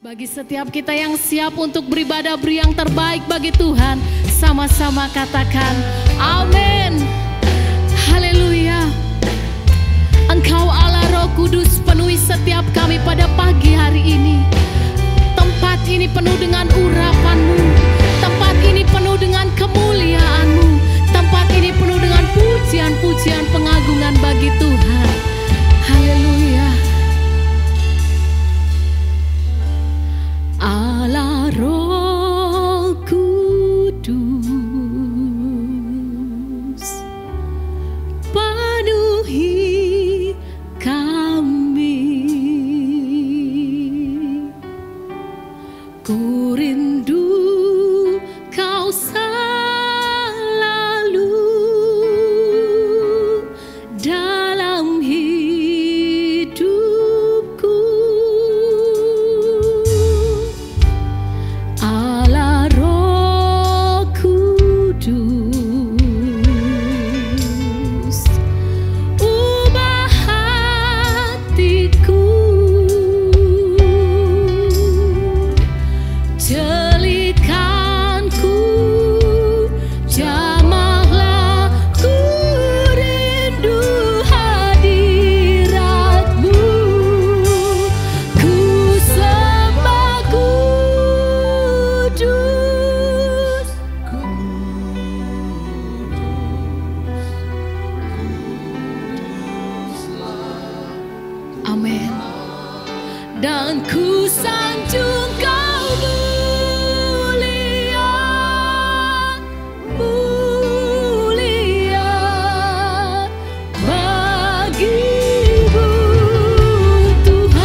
Bagi setiap kita yang siap untuk beribadah, beri yang terbaik bagi Tuhan. Sama-sama katakan amin. Haleluya. Engkau Allah Roh Kudus, penuhi setiap kami pada pagi hari ini. Tempat ini penuh dengan urapan-Mu. Tempat ini penuh dengan kemuliaan-Mu. Tempat ini penuh dengan pujian-pujian pengagungan bagi Tuhan. Haleluya. Allah Roh Kudus, penuhi kami. Ku rindu Kau selalu dalam hidupku. Allah Roh Kudus, ubah hatiku, jelikanku, jamahlah ku rindu hadirat-Mu. Ku sembah kudus, amin. Dan ku sanjung Kau mulia, mulia bagi-Mu Tuhan.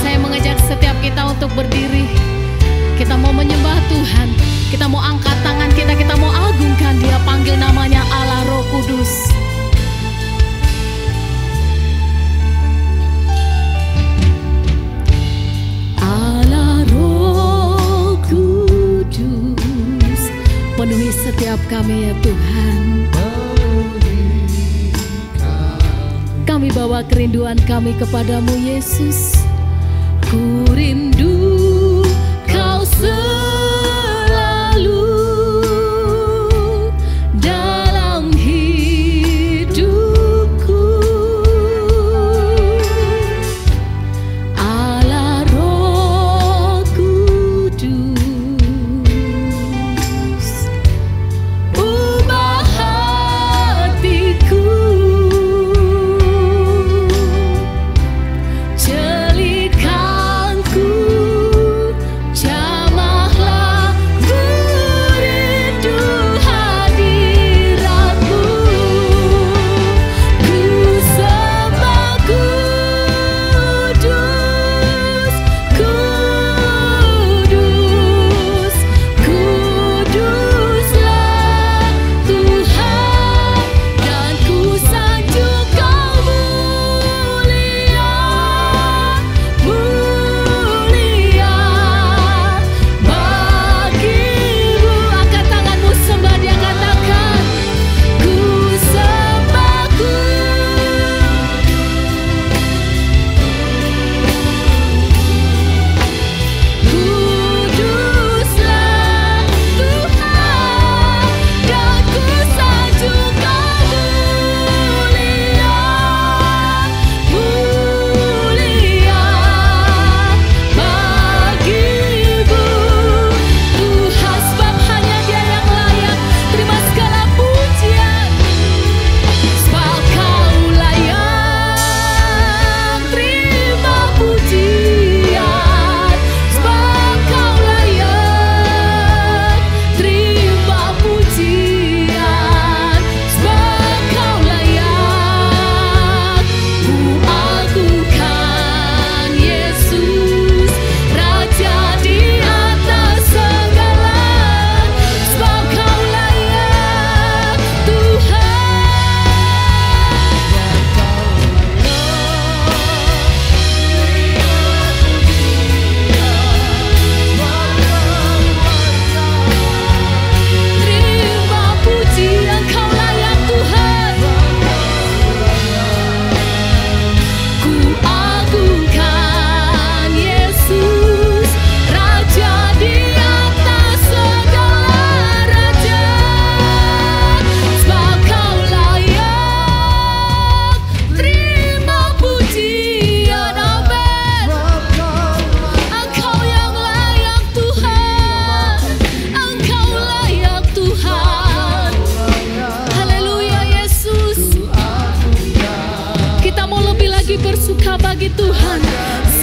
Saya mengajak setiap kita untuk berdiri. Kita mau menyembah Tuhan. Kita mau angkat tangan kita, kita mau agungkan Dia, panggil namanya Allah Roh Kudus. Allah Roh Kudus, penuhi setiap kami ya Tuhan. Kami bawa kerinduan kami kepadamu Yesus. Ku rindu Kau selalu dalam hidupku. Allah Roh Kudus, ubah hatiku, jelikanku,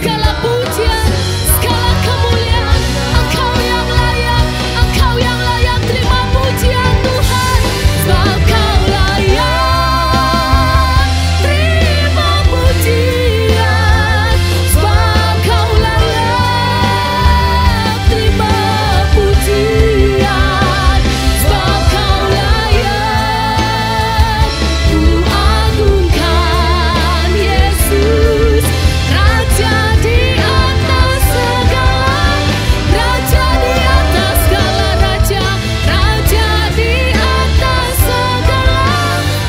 segala pujian, segala kemuliaan. Engkau yang layak, Engkau yang layak terima pujian Tuhan. Sebab Kau layak terima pujian. Sebab Kau layak terima pujian. Sebab Kau layak ku agungkan Yesus, Raja di atas segala, Raja di atas segala raja, Raja di atas segala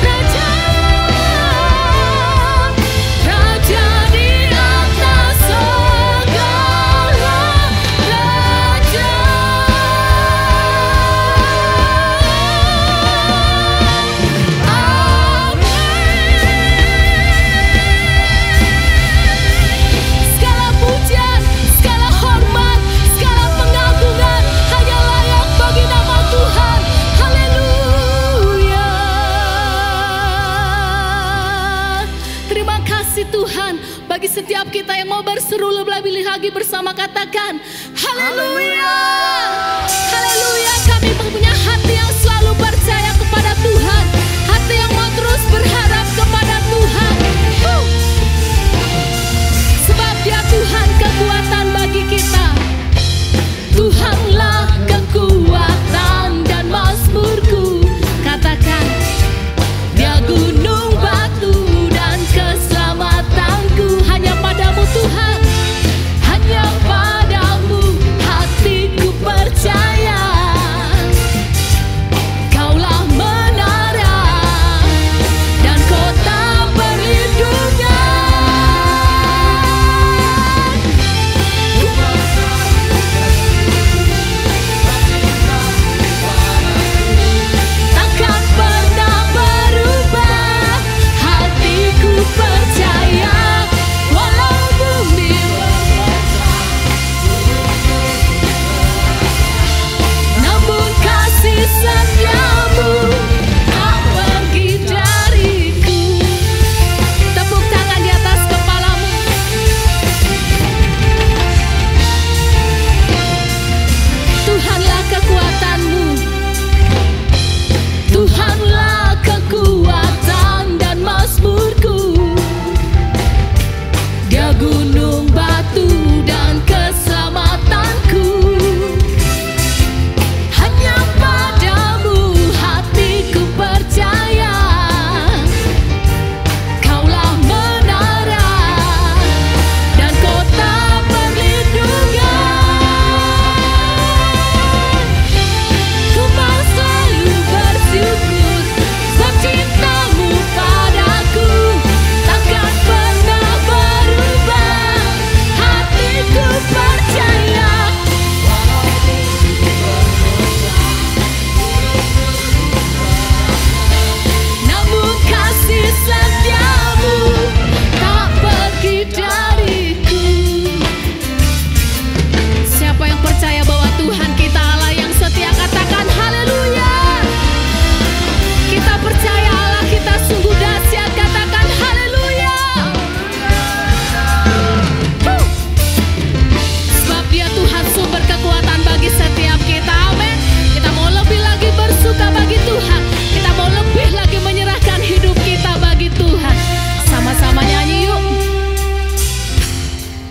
raja, Raja di atas segala raja. Segala pujian, segala hormat, segala pengagungan hanya layak bagi nama Tuhan. Haleluya. Terima kasih Tuhan bagi setiap kita yang mau berseru lebih lagi bersama, katakan haleluya. Haleluya. Kami punya hati yang selalu percaya kepada Tuhan, hati yang mau terus berharap kepada Tuhan. Sebab Dia Tuhan kekuatan bagi kita. Tuhanlah kekuatan dan mazmurku. Katakan, Dia gunung batu dan keselamatanku. Hanya padamu Tuhan, hanya padamu hatiku percaya. Kaulah menara dan kota perlindungan. Takkan pernah berubah, hatiku percaya. Walau bumi namun kasih setiamu tak pergi dariku. Tepuk tangan di atas kepalamu. Tuhanlah kekuatanmu, Tuhanlah kekuatan dan mazmurku. Dia gunung batu dan keselamatanku. Hanya padamu hatiku percaya. Kaulah menara dan kota perlindungan. Ku mau selalu bersyukur sebab cintamu padaku takkan pernah berubah. Hatiku percaya. Namun kasih setiamu tak pergi dariku. Siapa yang percaya bahwa Tuhan kita Allah yang setia, katakan haleluya. Kita percaya Allah kita sungguh dahsyat, katakan haleluya. Sebab Dia Tuhan sumber kekuatan bagi setiap kita. Amin. Kita mau lebih lagi bersuka bagi Tuhan. Kita mau lebih lagi menyerahkan hidup kita bagi Tuhan. Sama-sama nyanyi yuk.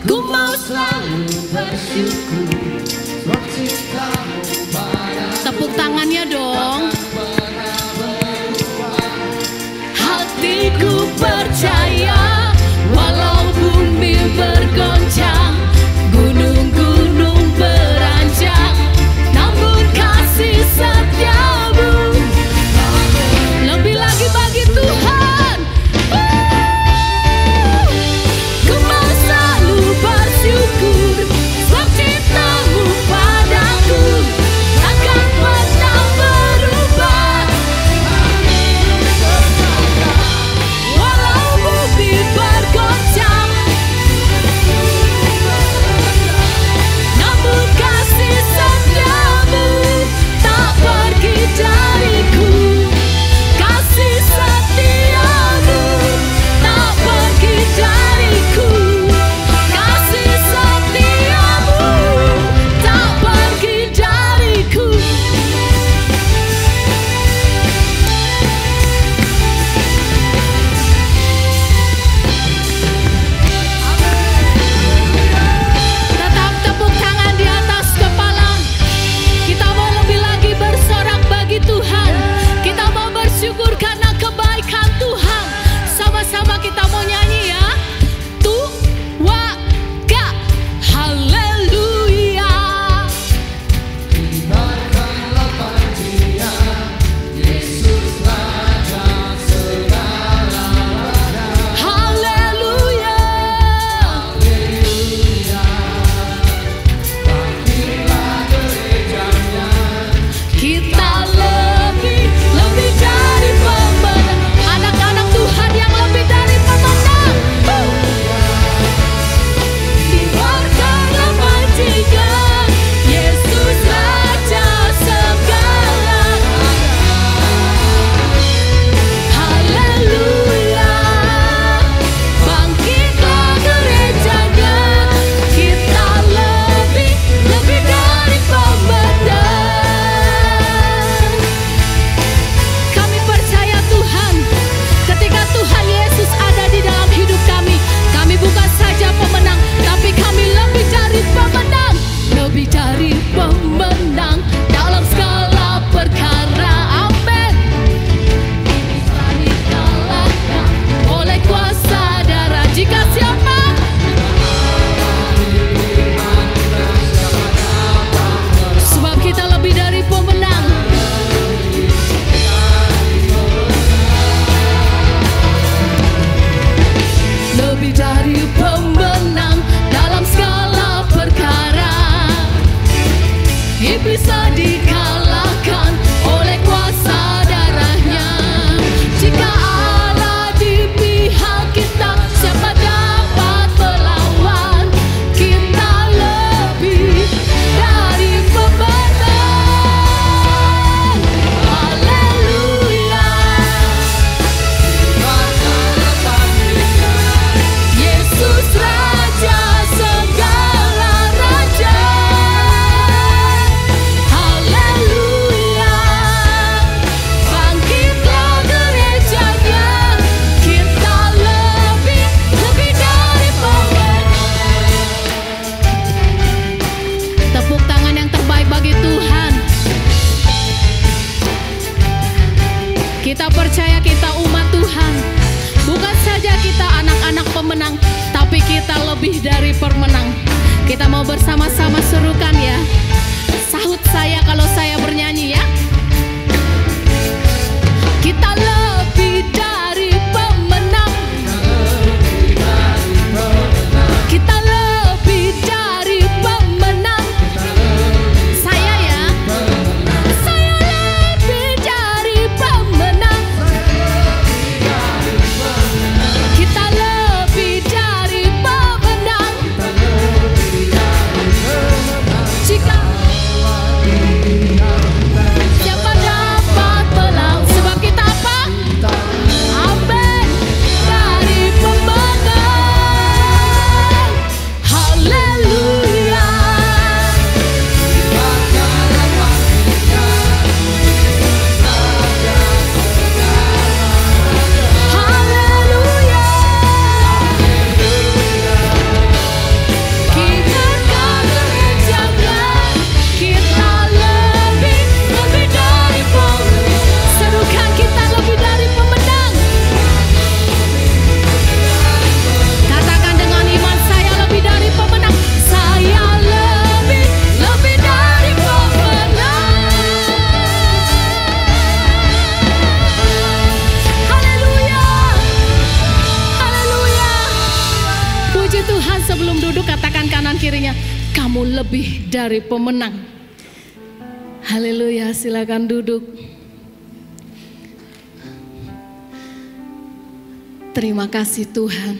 Ku mau selalu bersyukur sebab cintamu padaku. Tepuk tangannya dong. Hatiku percaya walau bumi bergoncang, gunung-gunung beranjak, namun kasih setiamu lebih lagi bagi Tuhan. Ku mau selalu bersyukur sebab cintamu padaku takkan pernah berubah. Walau bumi mau bersama-sama serukan ya. Sahut saya kalau saya bernyanyi ya. Kita lebih dari pemenang. Kita lebih dari pemenang. Saya ya. Saya lebih dari pemenang. Kita lebih dari pemenang. Jika siapa dapat melawan, sebab kita apa? Amin. Dari pemenang. Haleluya. Haleluya. Kita akan mengejarnya. Kita lebih dari pemenang. Serukan kita lebih dari pemenang. Katakan dengan iman, saya lebih dari pemenang. Saya lebih dari pemenang. Haleluya. Haleluya. Puji Tuhan, sebelum duduk katakan kanan kirinya, kamu lebih dari pemenang. Haleluya, silakan duduk. Terima kasih Tuhan.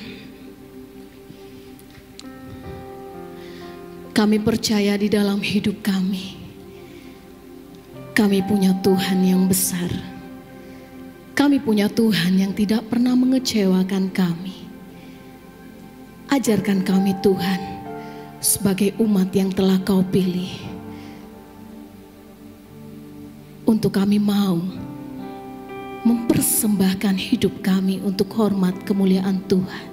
Kami percaya di dalam hidup kami punya Tuhan yang besar. Kami punya Tuhan yang tidak pernah mengecewakan kami. Ajarkan kami Tuhan, sebagai umat yang telah Kau pilih, untuk kami mau mempersembahkan hidup kami untuk hormat kemuliaan Tuhan.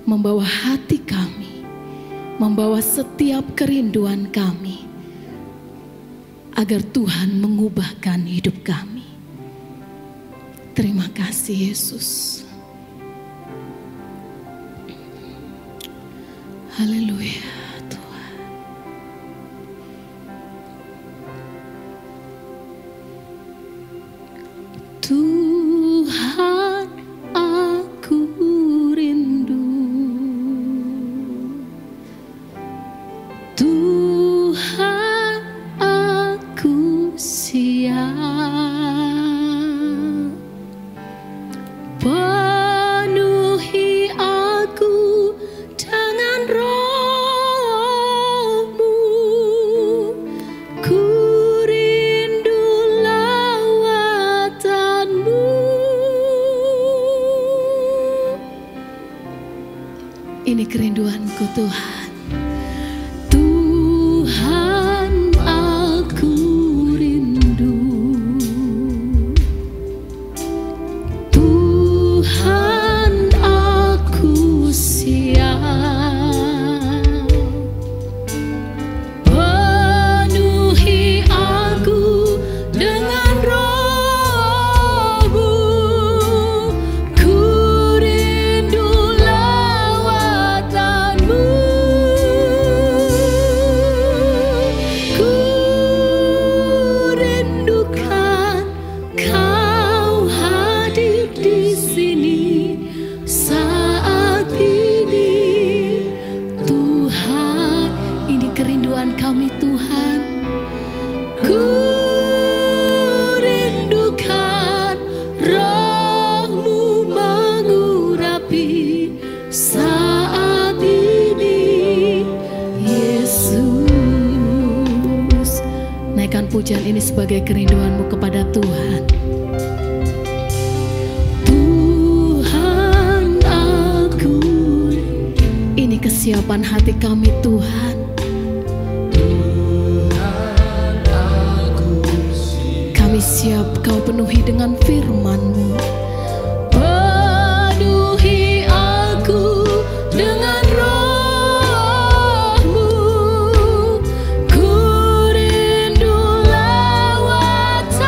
Membawa hati kami, membawa setiap kerinduan kami, agar Tuhan mengubahkan hidup kami. Terima kasih Yesus. Haleluya Tuhan. Tuhan, aku rindu. Tuhan, aku siap. Penuhi aku dengan Roh-Mu. Ku rindu lawatan-Mu. Ini kerinduanku Tuhan. Tuhan, aku rindu. Tuhan, aku siap. Penuhi aku dengan Roh-Mu. Ku rindu lawatan-Mu. Ku rindukan Kau hadir di sini saat ini. Tuhan, ini kerinduan kami Tuhan. Ku rindukan Roh-Mu mengurapi saat ini, Yesus. Naikkan pujian ini sebagai kerinduanmu kepada Tuhan. Tuhan, aku, ini kesiapan hati kami Tuhan. Kami siap Kau penuhi dengan firman-Mu. Penuhi aku dengan Roh-Mu. Ku rindu lawatan-Mu.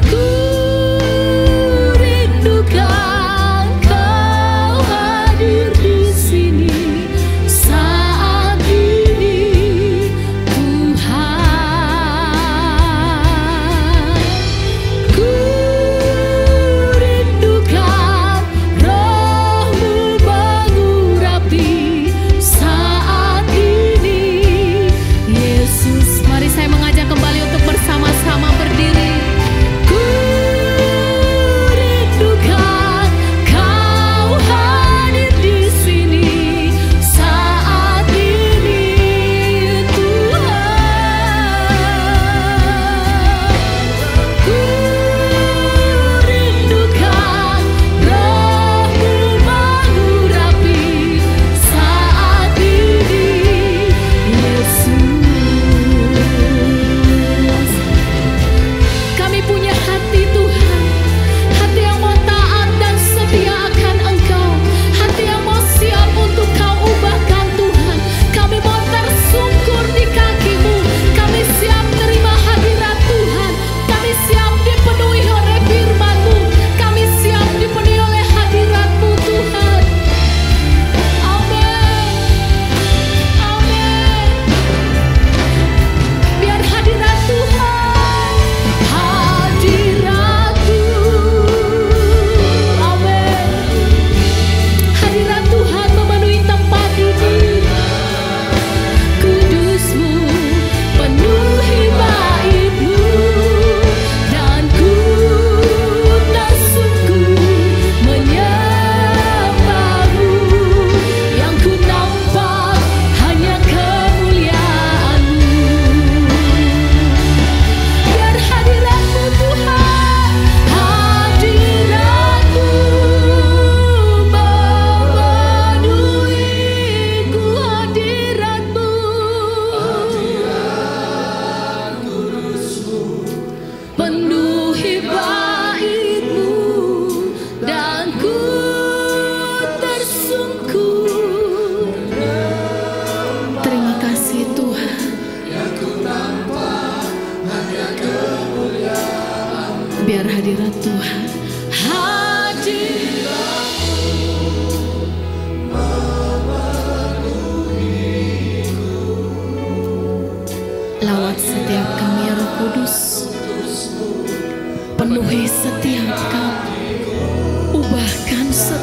Ku rindukan Kau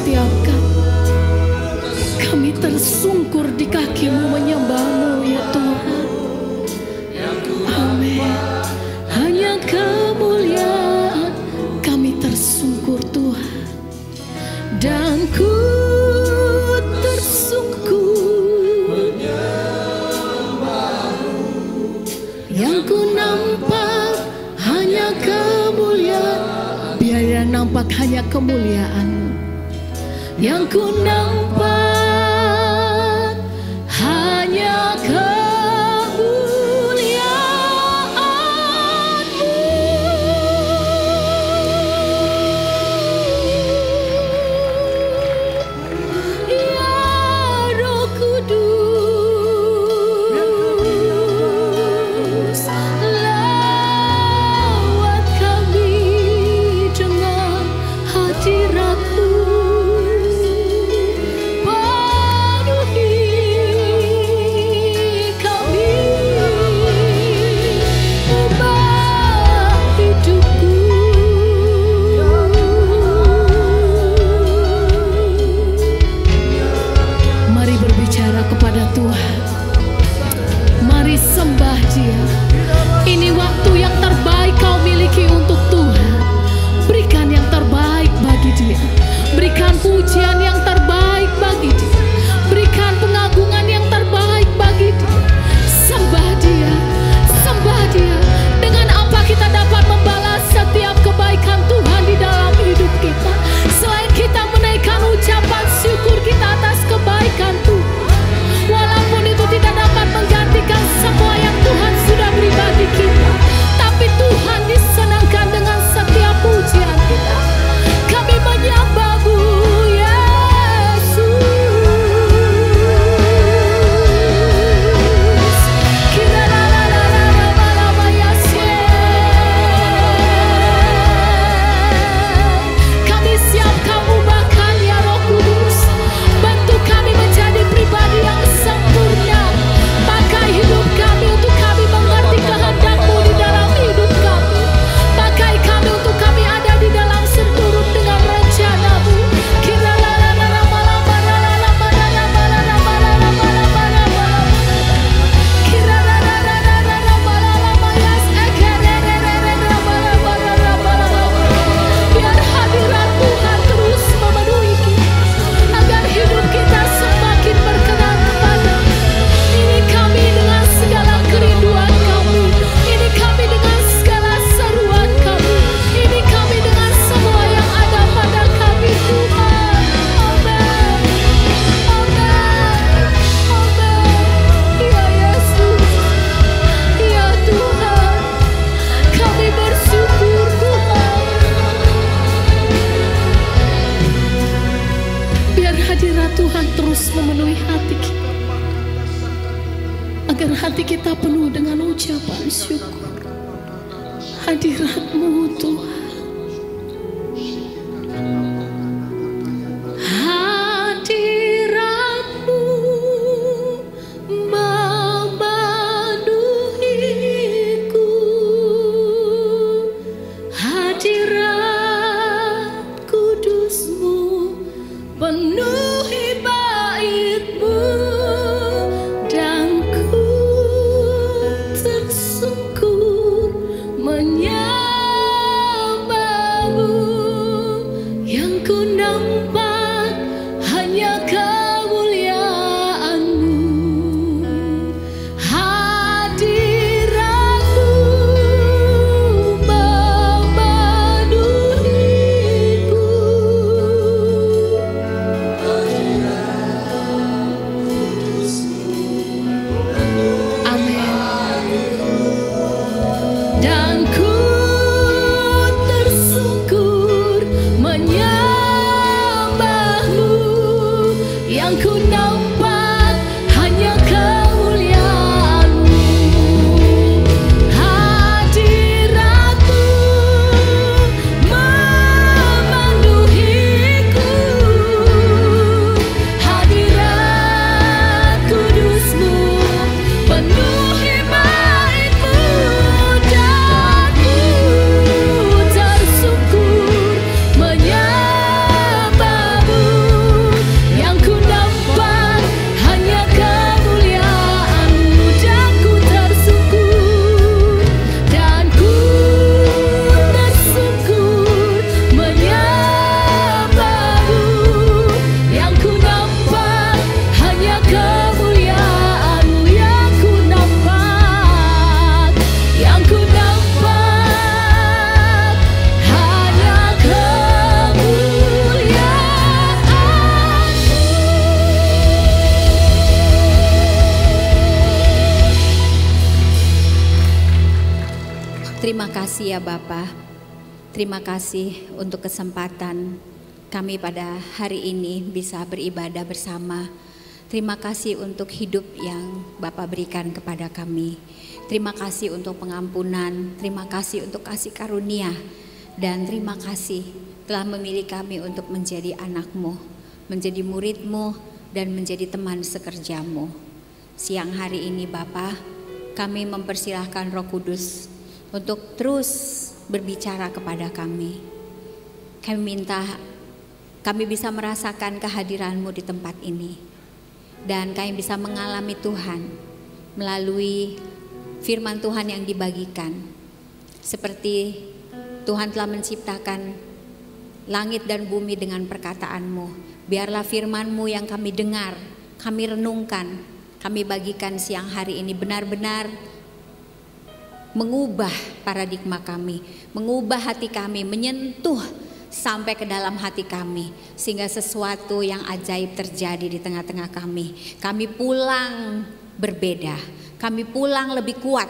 setiap kami tersungkur di kaki-Mu menyembah-Mu ya Tuhan. Amin. Hanya kemuliaan kami tersungkur Tuhan, dan ku tersungkur yang ku nampak hanya kemuliaan. Biar nampak hanya kemuliaan-Mu, yang ku nampak hanya kemuliaan-Mu. Ya Roh Kudus, lawat kami dengan hadirat-Mu. Kepada Tuhan, mari sembah Dia. Ini waktu yang terbaik kau miliki untuk Tuhan. Berikan yang terbaik bagi Dia, berikan pujian yang terbaik bagi Dia, berikan pengagungan yang terbaik bagi Dia. Sembah Dia, sembah Dia. Dengan apa kita dapat membalas setiap kebaikan Tuhan di dalam hidup kita, selain kita menaikkan ucapan syukur kita atas kebaikan Tuhan. Walaupun itu tidak dapat menggantikan semua yang Tuhan sudah beri bagi kita, tapi Tuhan disenangkan dengan setiap pujian kita. Kami menyembah-Mu Yesus. Kami siap Kamu bahkan ya Roh Kudus, bantu kami menjadi pribadi yang sempurna. Pakai hidup kami untuk kami mengerti kehendak-Mu di dalam hidup kami. Pakai kami untuk kami ada di dalam seturut dengan rencana-Mu. Biar hadirat Tuhan terus memenuhi kita, agar hidup kita semakin berkenan kepada-Mu. Ini kami dengan segala kerinduan kami, ini kami dengan segala seruan kami, ini kami dengan semua yang ada pada kami Tuhan. Amin, amin, amin. Ya Yesus, ya Tuhan, kami bersyukur Tuhan. Biar hadirat Tuhan terus memenuhi hati kita, agar hati kita penuh dengan ucapan syukur. Hadirat-Mu Tuhan, hadirat-Mu memenuhiku, hadirat kudus-Mu penuhi bait-Mu, dan ku tersungkur menyembah-Mu. Yang ku nampak hanya kemuliaan-Mu, hadirat-Mu memenuhiku. Amin. Dan ku tersungkur menyembah-Mu. Yang ku nampak hanya kemuliaan-Mu, hadirat-Mu memenuhiku, hadirat kudus-Mu penuhi bait-Mu, dan ku tersungkur menyembah-Mu. kasih ya Bapa. Terima kasih untuk kesempatan kami pada hari ini bisa beribadah bersama. Terima kasih untuk hidup yang Bapa berikan kepada kami. Terima kasih untuk pengampunan, terima kasih untuk kasih karunia, dan terima kasih telah memilih kami untuk menjadi anak-Mu, menjadi murid-Mu, dan menjadi teman sekerja-Mu. Siang hari ini Bapa, kami mempersilahkan Roh Kudus untuk terus berbicara kepada kami. Kami minta kami bisa merasakan kehadiran-Mu di tempat ini, dan kami bisa mengalami Tuhan melalui firman Tuhan yang dibagikan. Seperti Tuhan telah menciptakan langit dan bumi dengan perkataan-Mu, biarlah firman-Mu yang kami dengar, kami renungkan, kami bagikan siang hari ini benar-benar mengubah paradigma kami, mengubah hati kami, menyentuh sampai ke dalam hati kami, sehingga sesuatu yang ajaib terjadi di tengah-tengah kami. Kami pulang berbeda, kami pulang lebih kuat,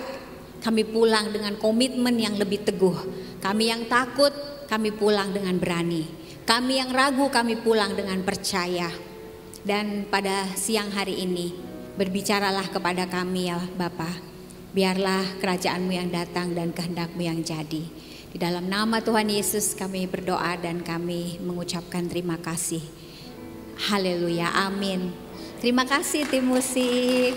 kami pulang dengan komitmen yang lebih teguh. Kami yang takut, kami pulang dengan berani. Kami yang ragu, kami pulang dengan percaya. Dan pada siang hari ini, berbicaralah kepada kami ya Bapa. Biarlah kerajaan-Mu yang datang dan kehendak-Mu yang jadi. Di dalam nama Tuhan Yesus kami berdoa dan kami mengucapkan terima kasih. Haleluya, amin. Terima kasih tim musik.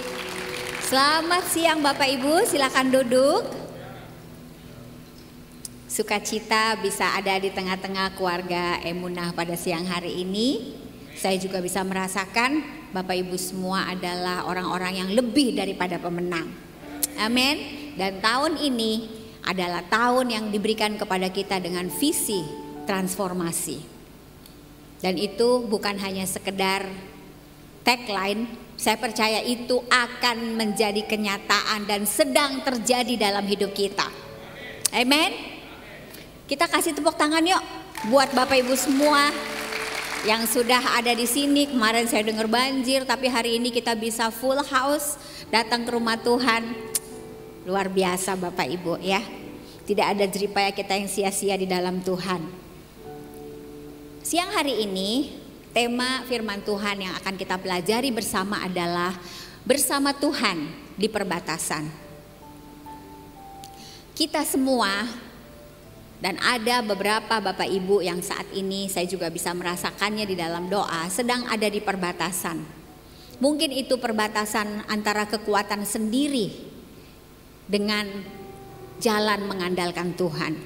Selamat siang Bapak Ibu, silakan duduk. Sukacita bisa ada di tengah-tengah keluarga Emunah pada siang hari ini. Saya juga bisa merasakan Bapak Ibu semua adalah orang-orang yang lebih daripada pemenang. Amin. Dan tahun ini adalah tahun yang diberikan kepada kita dengan visi transformasi. Dan itu bukan hanya sekedar tagline, saya percaya itu akan menjadi kenyataan dan sedang terjadi dalam hidup kita. Amin. Kita kasih tepuk tangan yuk buat Bapak Ibu semua yang sudah ada di sini. Kemarin saya dengar banjir, tapi hari ini kita bisa full house datang ke rumah Tuhan. Luar biasa Bapak Ibu ya. Tidak ada jeripaya kita yang sia-sia di dalam Tuhan. Siang hari ini tema firman Tuhan yang akan kita pelajari bersama adalah bersama Tuhan di perbatasan. Kita semua dan ada beberapa Bapak Ibu yang saat ini saya juga bisa merasakannya di dalam doa sedang ada di perbatasan. Mungkin itu perbatasan antara kekuatan sendiri dengan jalan mengandalkan Tuhan.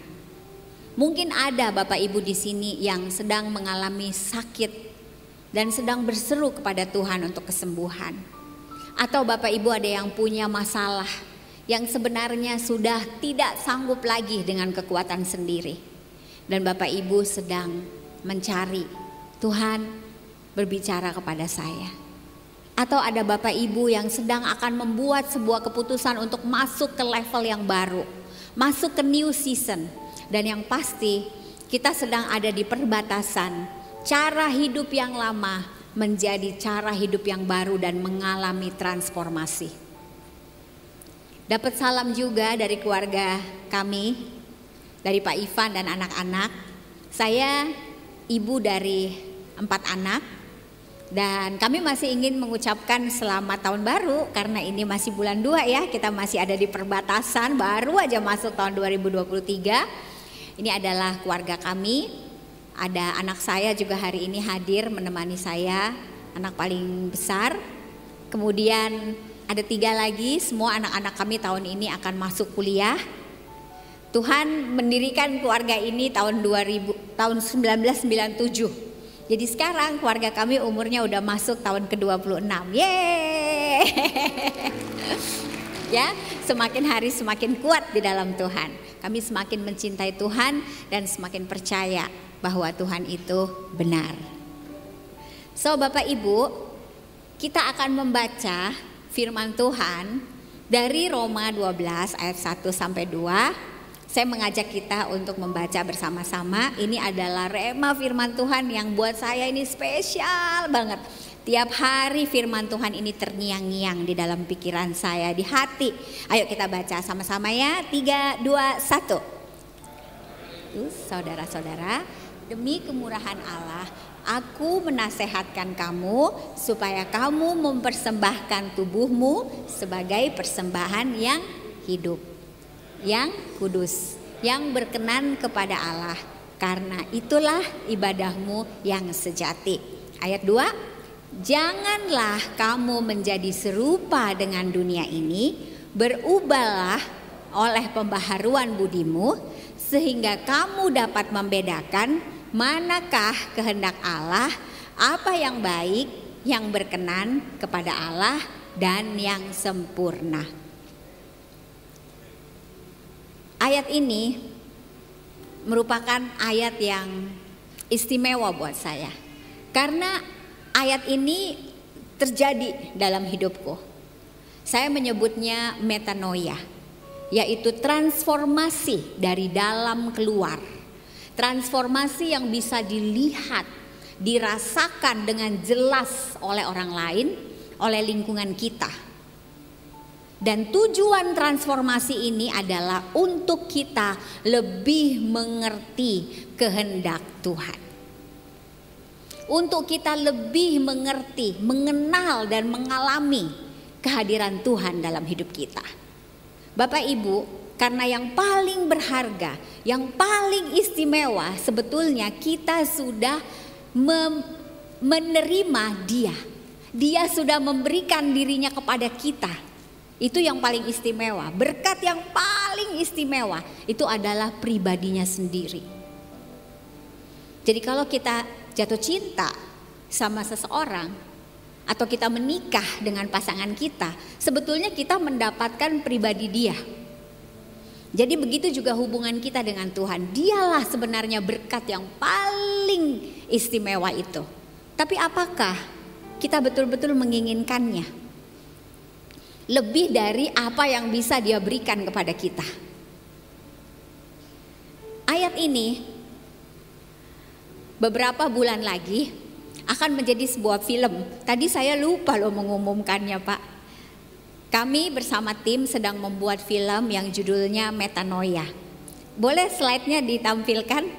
Mungkin ada Bapak Ibu di sini yang sedang mengalami sakit dan sedang berseru kepada Tuhan untuk kesembuhan. Atau Bapak Ibu ada yang punya masalah yang sebenarnya sudah tidak sanggup lagi dengan kekuatan sendiri. Dan Bapak Ibu sedang mencari Tuhan berbicara kepada saya. Atau ada Bapak Ibu yang sedang akan membuat sebuah keputusan untuk masuk ke level yang baru, masuk ke new season. Dan yang pasti kita sedang ada di perbatasan cara hidup yang lama menjadi cara hidup yang baru dan mengalami transformasi. Dapat salam juga dari keluarga kami, dari Pak Ivan dan anak-anak. Saya ibu dari 4 anak. Dan kami masih ingin mengucapkan selamat tahun baru karena ini masih bulan 2 ya. Kita masih ada di perbatasan, baru aja masuk tahun 2023. Ini adalah keluarga kami. Ada anak saya juga hari ini hadir menemani saya, anak paling besar. Kemudian ada 3 lagi, semua anak-anak kami tahun ini akan masuk kuliah. Tuhan mendirikan keluarga ini tahun 1997. Jadi sekarang keluarga kami umurnya udah masuk tahun ke-26. Yeay. Ya, semakin hari semakin kuat di dalam Tuhan. Kami semakin mencintai Tuhan dan semakin percaya bahwa Tuhan itu benar. So Bapak Ibu, kita akan membaca firman Tuhan dari Roma 12 ayat 1 sampai 2. Saya mengajak kita untuk membaca bersama-sama. Ini adalah rema firman Tuhan yang buat saya ini spesial banget. Tiap hari firman Tuhan ini terngiang-ngiang di dalam pikiran saya, di hati. Ayo kita baca sama-sama ya. 3, 2, 1. 1, saudara-saudara, demi kemurahan Allah, aku menasehatkan kamu supaya kamu mempersembahkan tubuhmu sebagai persembahan yang hidup, yang kudus, yang berkenan kepada Allah. Karena itulah ibadahmu yang sejati. Ayat 2, janganlah kamu menjadi serupa dengan dunia ini, berubahlah oleh pembaharuan budimu, sehingga kamu dapat membedakan manakah kehendak Allah, apa yang baik, yang berkenan kepada Allah, dan yang sempurna. Ayat ini merupakan ayat yang istimewa buat saya, karena ayat ini terjadi dalam hidupku. Saya menyebutnya metanoia, yaitu transformasi dari dalam keluar. Transformasi yang bisa dilihat, dirasakan dengan jelas oleh orang lain, oleh lingkungan kita. Dan tujuan transformasi ini adalah untuk kita lebih mengerti kehendak Tuhan. Untuk kita lebih mengerti, mengenal dan mengalami kehadiran Tuhan dalam hidup kita. Bapak Ibu, karena yang paling berharga, yang paling istimewa sebetulnya kita sudah menerima Dia. Dia sudah memberikan dirinya kepada kita. Itu yang paling istimewa. Berkat yang paling istimewa itu adalah pribadinya sendiri. Jadi kalau kita jatuh cinta sama seseorang atau kita menikah dengan pasangan kita, sebetulnya kita mendapatkan pribadi dia. Jadi begitu juga hubungan kita dengan Tuhan. Dialah sebenarnya berkat yang paling istimewa itu. Tapi apakah kita betul-betul menginginkannya? Lebih dari apa yang bisa Dia berikan kepada kita. Ayat ini beberapa bulan lagi akan menjadi sebuah film. Tadi saya lupa loh mengumumkannya, Pak. Kami bersama tim sedang membuat film yang judulnya Metanoia. Boleh slide-nya ditampilkan?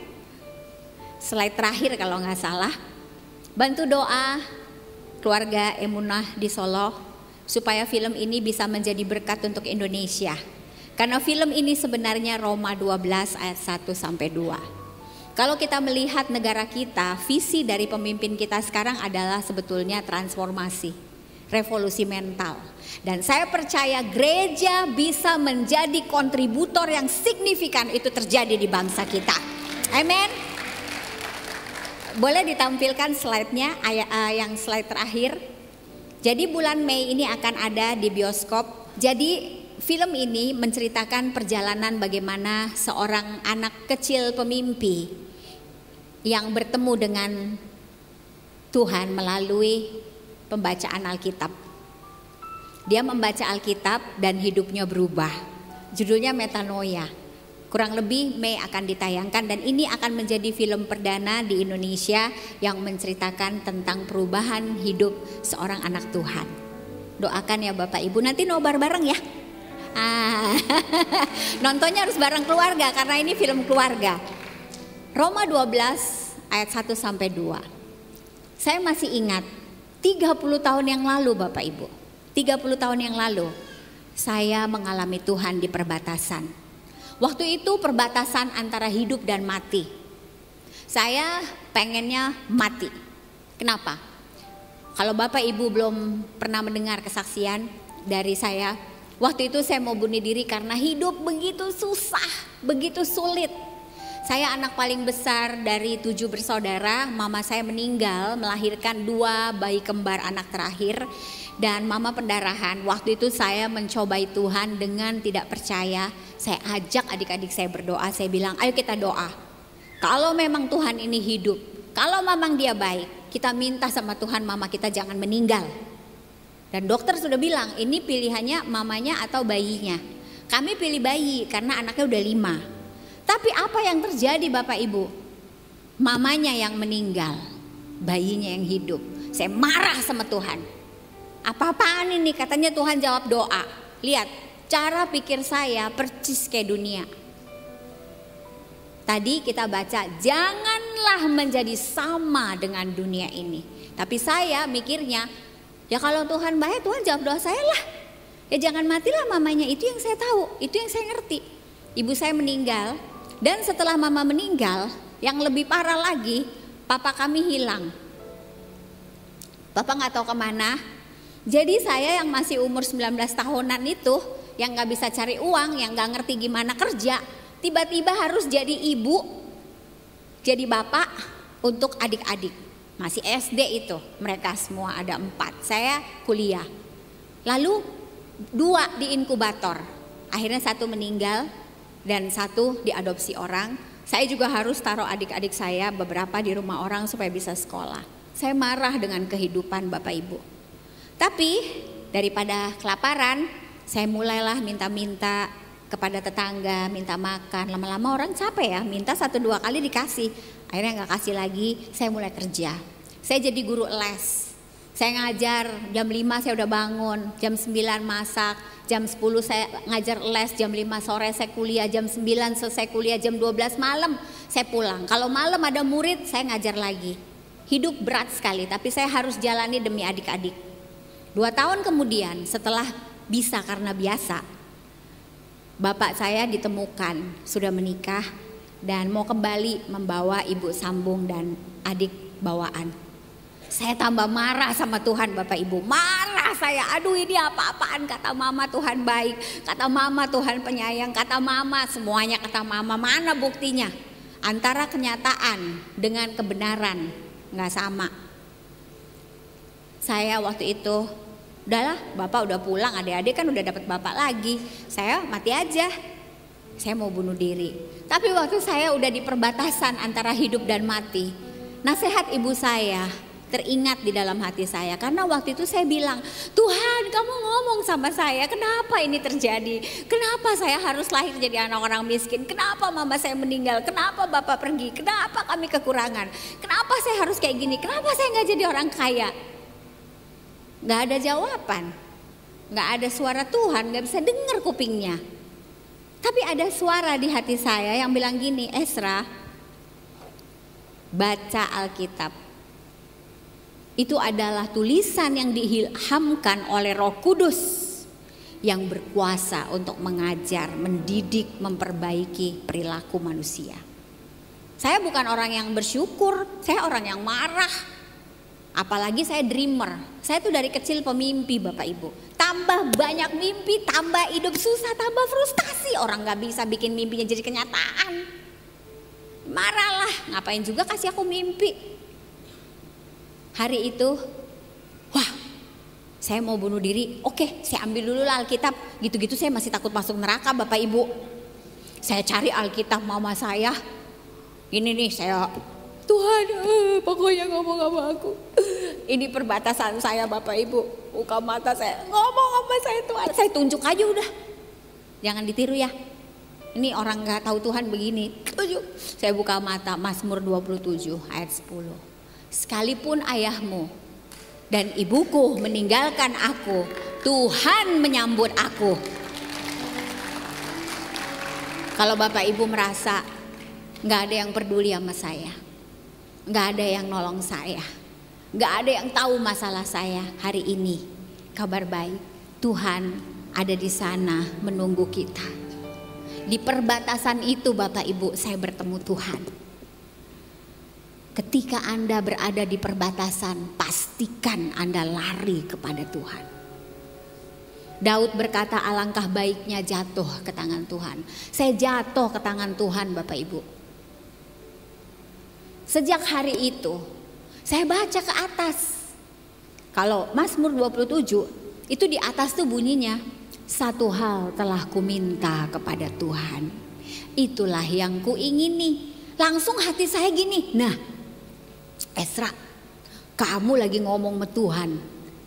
Slide terakhir kalau nggak salah. Bantu doa keluarga Emunah di Solo supaya film ini bisa menjadi berkat untuk Indonesia. Karena film ini sebenarnya Roma 12 ayat 1 sampai 2. Kalau kita melihat negara kita, visi dari pemimpin kita sekarang adalah sebetulnya transformasi, revolusi mental. Dan saya percaya gereja bisa menjadi kontributor yang signifikan itu terjadi di bangsa kita. Amin. Boleh ditampilkan slide-nya, yang slide terakhir. Jadi bulan Mei ini akan ada di bioskop. Jadi film ini menceritakan perjalanan bagaimana seorang anak kecil pemimpi yang bertemu dengan Tuhan melalui pembacaan Alkitab. Dia membaca Alkitab dan hidupnya berubah. Judulnya Metanoia. Kurang lebih Mei akan ditayangkan dan ini akan menjadi film perdana di Indonesia yang menceritakan tentang perubahan hidup seorang anak Tuhan. Doakan ya Bapak Ibu, nanti nobar bareng ya. Nontonnya harus bareng keluarga karena ini film keluarga. Roma 12 ayat 1 sampai 2. Saya masih ingat 30 tahun yang lalu Bapak Ibu. 30 tahun yang lalu saya mengalami Tuhan di perbatasan. Waktu itu perbatasan antara hidup dan mati. Saya pengennya mati. Kenapa? Kalau Bapak Ibu belum pernah mendengar kesaksian dari saya, waktu itu saya mau bunuh diri karena hidup begitu susah, begitu sulit. Saya anak paling besar dari 7 bersaudara. Mama saya meninggal melahirkan 2 bayi kembar anak terakhir. Dan mama pendarahan. Waktu itu saya mencobai Tuhan dengan tidak percaya. Saya ajak adik-adik saya berdoa. Saya bilang ayo kita doa. Kalau memang Tuhan ini hidup, kalau memang Dia baik, kita minta sama Tuhan mama kita jangan meninggal. Dan dokter sudah bilang ini pilihannya mamanya atau bayinya. Kami pilih bayi karena anaknya udah 5. Tapi apa yang terjadi Bapak Ibu? Mamanya yang meninggal, bayinya yang hidup. Saya marah sama Tuhan. Apa-apaan ini? Katanya Tuhan jawab doa. Lihat, cara pikir saya percis kayak dunia. Tadi kita baca, janganlah menjadi sama dengan dunia ini. Tapi saya mikirnya, ya kalau Tuhan baik, Tuhan jawab doa saya lah. Ya jangan matilah mamanya, itu yang saya tahu, itu yang saya ngerti. Ibu saya meninggal, dan setelah mama meninggal, yang lebih parah lagi, papa kami hilang. Papa gak tahu kemana. Jadi saya yang masih umur 19 tahunan itu, yang gak bisa cari uang, yang gak ngerti gimana kerja, tiba-tiba harus jadi ibu, jadi bapak untuk adik-adik. Masih SD itu, mereka semua ada 4, saya kuliah. Lalu 2 di inkubator, akhirnya 1 meninggal dan 1 diadopsi orang. Saya juga harus taruh adik-adik saya beberapa di rumah orang supaya bisa sekolah. Saya marah dengan kehidupan Bapak Ibu. Tapi daripada kelaparan, saya mulailah minta-minta kepada tetangga, minta makan. Lama-lama orang capek ya, minta 1-2 kali dikasih. Akhirnya gak kasih lagi, saya mulai kerja. Saya jadi guru les. Saya ngajar, jam 5 saya udah bangun, jam 9 masak, jam 10 saya ngajar les, jam 5 sore saya kuliah, jam 9 selesai kuliah, jam 12 malam saya pulang. Kalau malam ada murid, saya ngajar lagi. Hidup berat sekali, tapi saya harus jalani demi adik-adik. 2 tahun kemudian, setelah bisa karena biasa, bapak saya ditemukan sudah menikah dan mau kembali membawa ibu sambung dan adik bawaan. Saya tambah marah sama Tuhan Bapak Ibu. Marah saya, aduh ini apa-apaan, kata mama Tuhan baik, kata mama Tuhan penyayang, kata mama semuanya kata mama. Mana buktinya? Antara kenyataan dengan kebenaran gak sama. Saya waktu itu, udahlah bapak udah pulang, adik-adik kan udah dapat bapak lagi, saya mati aja, saya mau bunuh diri. Tapi waktu saya udah di perbatasan antara hidup dan mati, nasihat ibu saya teringat di dalam hati saya. Karena waktu itu saya bilang, Tuhan kamu ngomong sama saya, kenapa ini terjadi? Kenapa saya harus lahir jadi anak orang miskin? Kenapa mama saya meninggal? Kenapa bapak pergi? Kenapa kami kekurangan? Kenapa saya harus kayak gini? Kenapa saya gak jadi orang kaya? Gak ada jawaban, gak ada suara Tuhan, gak bisa dengar kupingnya. Tapi ada suara di hati saya yang bilang gini, Ezra, baca Alkitab. Itu adalah tulisan yang diilhamkan oleh Roh Kudus yang berkuasa untuk mengajar, mendidik, memperbaiki perilaku manusia. Saya bukan orang yang bersyukur, saya orang yang marah. Apalagi saya dreamer. Saya tuh dari kecil pemimpi Bapak Ibu. Tambah banyak mimpi, tambah hidup susah, tambah frustasi. Orang gak bisa bikin mimpinya jadi kenyataan. Marahlah, ngapain juga kasih aku mimpi. Hari itu, wah saya mau bunuh diri. Oke, saya ambil dulu lah Alkitab. Gitu-gitu saya masih takut masuk neraka Bapak Ibu. Saya cari Alkitab mama saya. Ini nih saya, Tuhan pokoknya ngomong sama aku. Ini perbatasan saya Bapak Ibu. Buka mata saya, ngomong sama saya Tuhan. Saya tunjuk aja udah. Jangan ditiru ya. Ini orang gak tahu Tuhan begini. Tunjuk. Saya buka mata, Mazmur 27 ayat 10. Sekalipun ayahmu dan ibuku meninggalkan aku, Tuhan menyambut aku. Kalau Bapak Ibu merasa gak ada yang peduli sama saya, gak ada yang nolong saya, gak ada yang tahu masalah saya hari ini, kabar baik, Tuhan ada di sana menunggu kita. Di perbatasan itu Bapak Ibu saya bertemu Tuhan. Ketika Anda berada di perbatasan, pastikan Anda lari kepada Tuhan. Daud berkata, alangkah baiknya jatuh ke tangan Tuhan. Saya jatuh ke tangan Tuhan Bapak Ibu. Sejak hari itu, saya baca ke atas. Kalau Mazmur 27, itu di atas tuh bunyinya, satu hal telah kuminta kepada Tuhan, itulah yang kuingini. Langsung hati saya gini, nah Ezra, kamu lagi ngomong sama Tuhan,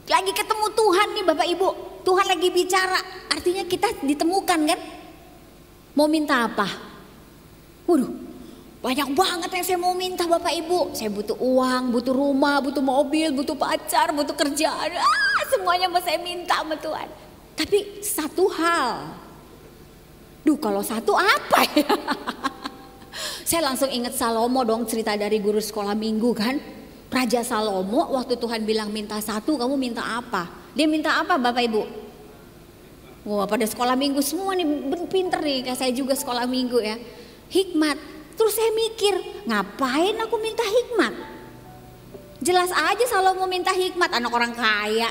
lagi ketemu Tuhan nih Bapak Ibu. Tuhan lagi bicara, artinya kita ditemukan kan. Mau minta apa? Waduh, banyak banget yang saya mau minta Bapak Ibu. Saya butuh uang, butuh rumah, butuh mobil, butuh pacar, butuh kerjaan. Semuanya mau saya minta sama Tuhan. Tapi satu hal, kalau satu apa ya? Saya langsung ingat Salomo dong, cerita dari guru sekolah minggu kan. Raja Salomo waktu Tuhan bilang minta satu, kamu minta apa? Dia minta apa Bapak Ibu? Wah, pada sekolah minggu semua nih pinter nih, kayak saya juga sekolah minggu ya. Hikmat. Terus saya mikir, ngapain aku minta hikmat? Jelas aja Salomo minta hikmat, anak orang kaya.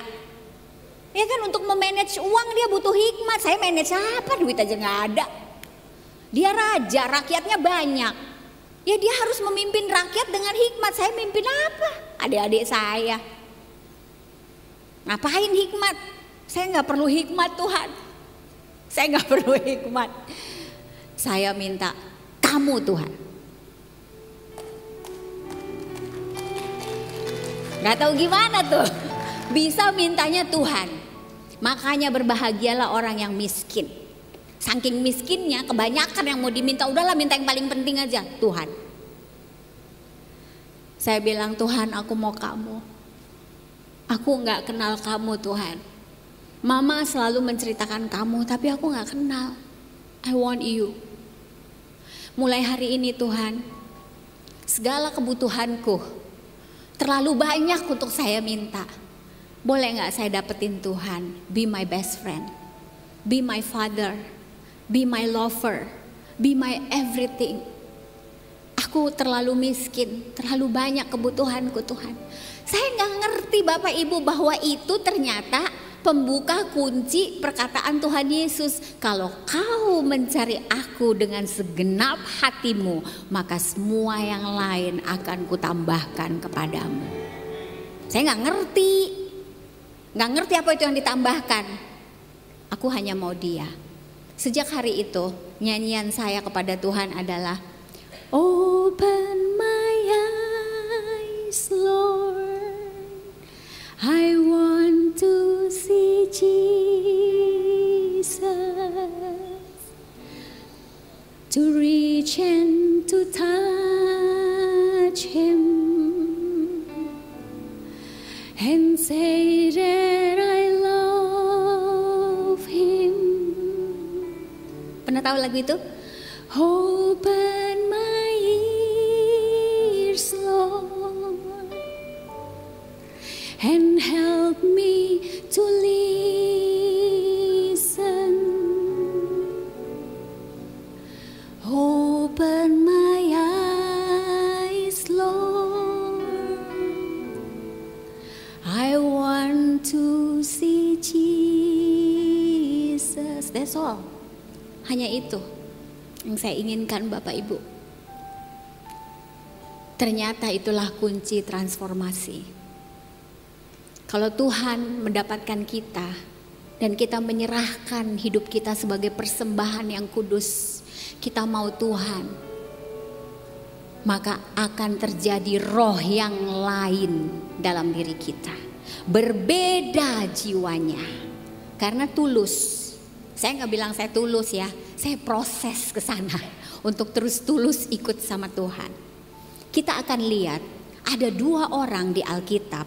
Ya kan, untuk memanage uang dia butuh hikmat. Saya manage apa? Duit aja nggak ada. Dia raja, rakyatnya banyak. Ya dia harus memimpin rakyat dengan hikmat. Saya mimpin apa? Adik-adik saya. Ngapain hikmat? Saya nggak perlu hikmat Tuhan. Saya nggak perlu hikmat. Saya minta kamu Tuhan. Gak tahu gimana tuh. Bisa mintanya Tuhan. Makanya berbahagialah orang yang miskin. Saking miskinnya kebanyakan yang mau diminta, udahlah minta yang paling penting aja, Tuhan. Saya bilang, Tuhan aku mau kamu. Aku gak kenal kamu Tuhan. Mama selalu menceritakan kamu, tapi aku gak kenal. I want you. Mulai hari ini Tuhan, segala kebutuhanku terlalu banyak untuk saya minta. Boleh gak saya dapetin Tuhan? Be my best friend, be my father, be my lover, be my everything. Aku terlalu miskin, terlalu banyak kebutuhanku Tuhan. Saya gak ngerti Bapak Ibu bahwa itu ternyata pembuka kunci perkataan Tuhan Yesus. Kalau kau mencari aku dengan segenap hatimu, maka semua yang lain akan kutambahkan kepadamu. Saya gak ngerti apa itu yang ditambahkan. Aku hanya mau dia. Sejak hari itu nyanyian saya kepada Tuhan adalah Open my eyes Lord, I want to see Jesus, to reach and to touch Him, and say that I love Him. Pernah tahu lagu itu? Open my ears Lord, and help me to listen. Open my eyes Lord, I want to see Jesus. That's all. Hanya itu yang saya inginkan Bapak Ibu. Ternyata itulah kunci transformasi. Kalau Tuhan mendapatkan kita dan kita menyerahkan hidup kita sebagai persembahan yang kudus, kita mau Tuhan, maka akan terjadi roh yang lain dalam diri kita. Berbeda jiwanya karena tulus. Saya nggak bilang saya tulus ya, saya proses ke sana untuk terus tulus ikut sama Tuhan. Kita akan lihat ada 2 orang di Alkitab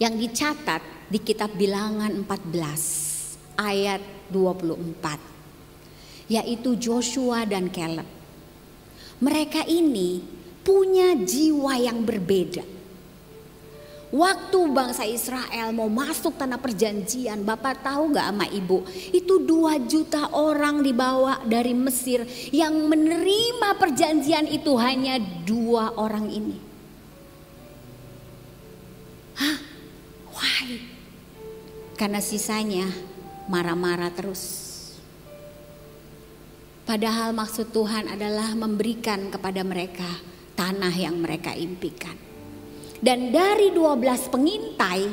yang dicatat di kitab Bilangan 14 ayat 24, yaitu Joshua dan Caleb. Mereka ini punya jiwa yang berbeda. Waktu bangsa Israel mau masuk tanah perjanjian, Bapak tahu gak sama Ibu, itu 2 juta orang dibawa dari Mesir. Yang menerima perjanjian itu hanya 2 orang ini. Hah? Why? Karena sisanya marah-marah terus. Padahal maksud Tuhan adalah memberikan kepada mereka tanah yang mereka impikan. Dan dari 12 pengintai,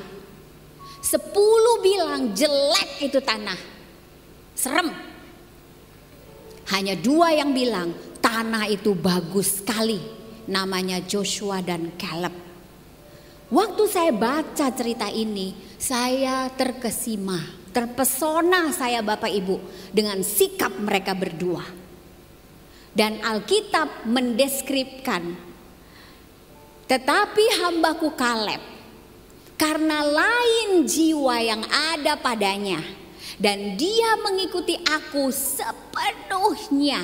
10 bilang jelek itu tanah, serem. Hanya 2 yang bilang tanah itu bagus sekali, namanya Joshua dan Caleb. Waktu saya baca cerita ini, saya terkesima, terpesona saya Bapak Ibu dengan sikap mereka berdua. Dan Alkitab mendeskripsikan, tetapi hambaku Kaleb, karena lain jiwa yang ada padanya, dan dia mengikuti aku sepenuhnya,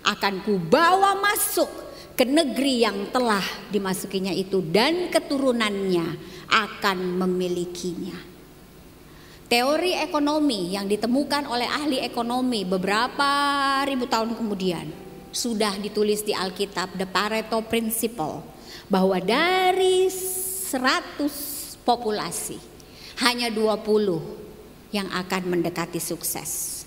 akan kubawa masuk ke negeri yang telah dimasukinya itu, dan keturunannya akan memilikinya. Teori ekonomi yang ditemukan oleh ahli ekonomi beberapa ribu tahun kemudian sudah ditulis di Alkitab, The Pareto Principle, bahwa dari 100 populasi hanya 20 yang akan mendekati sukses.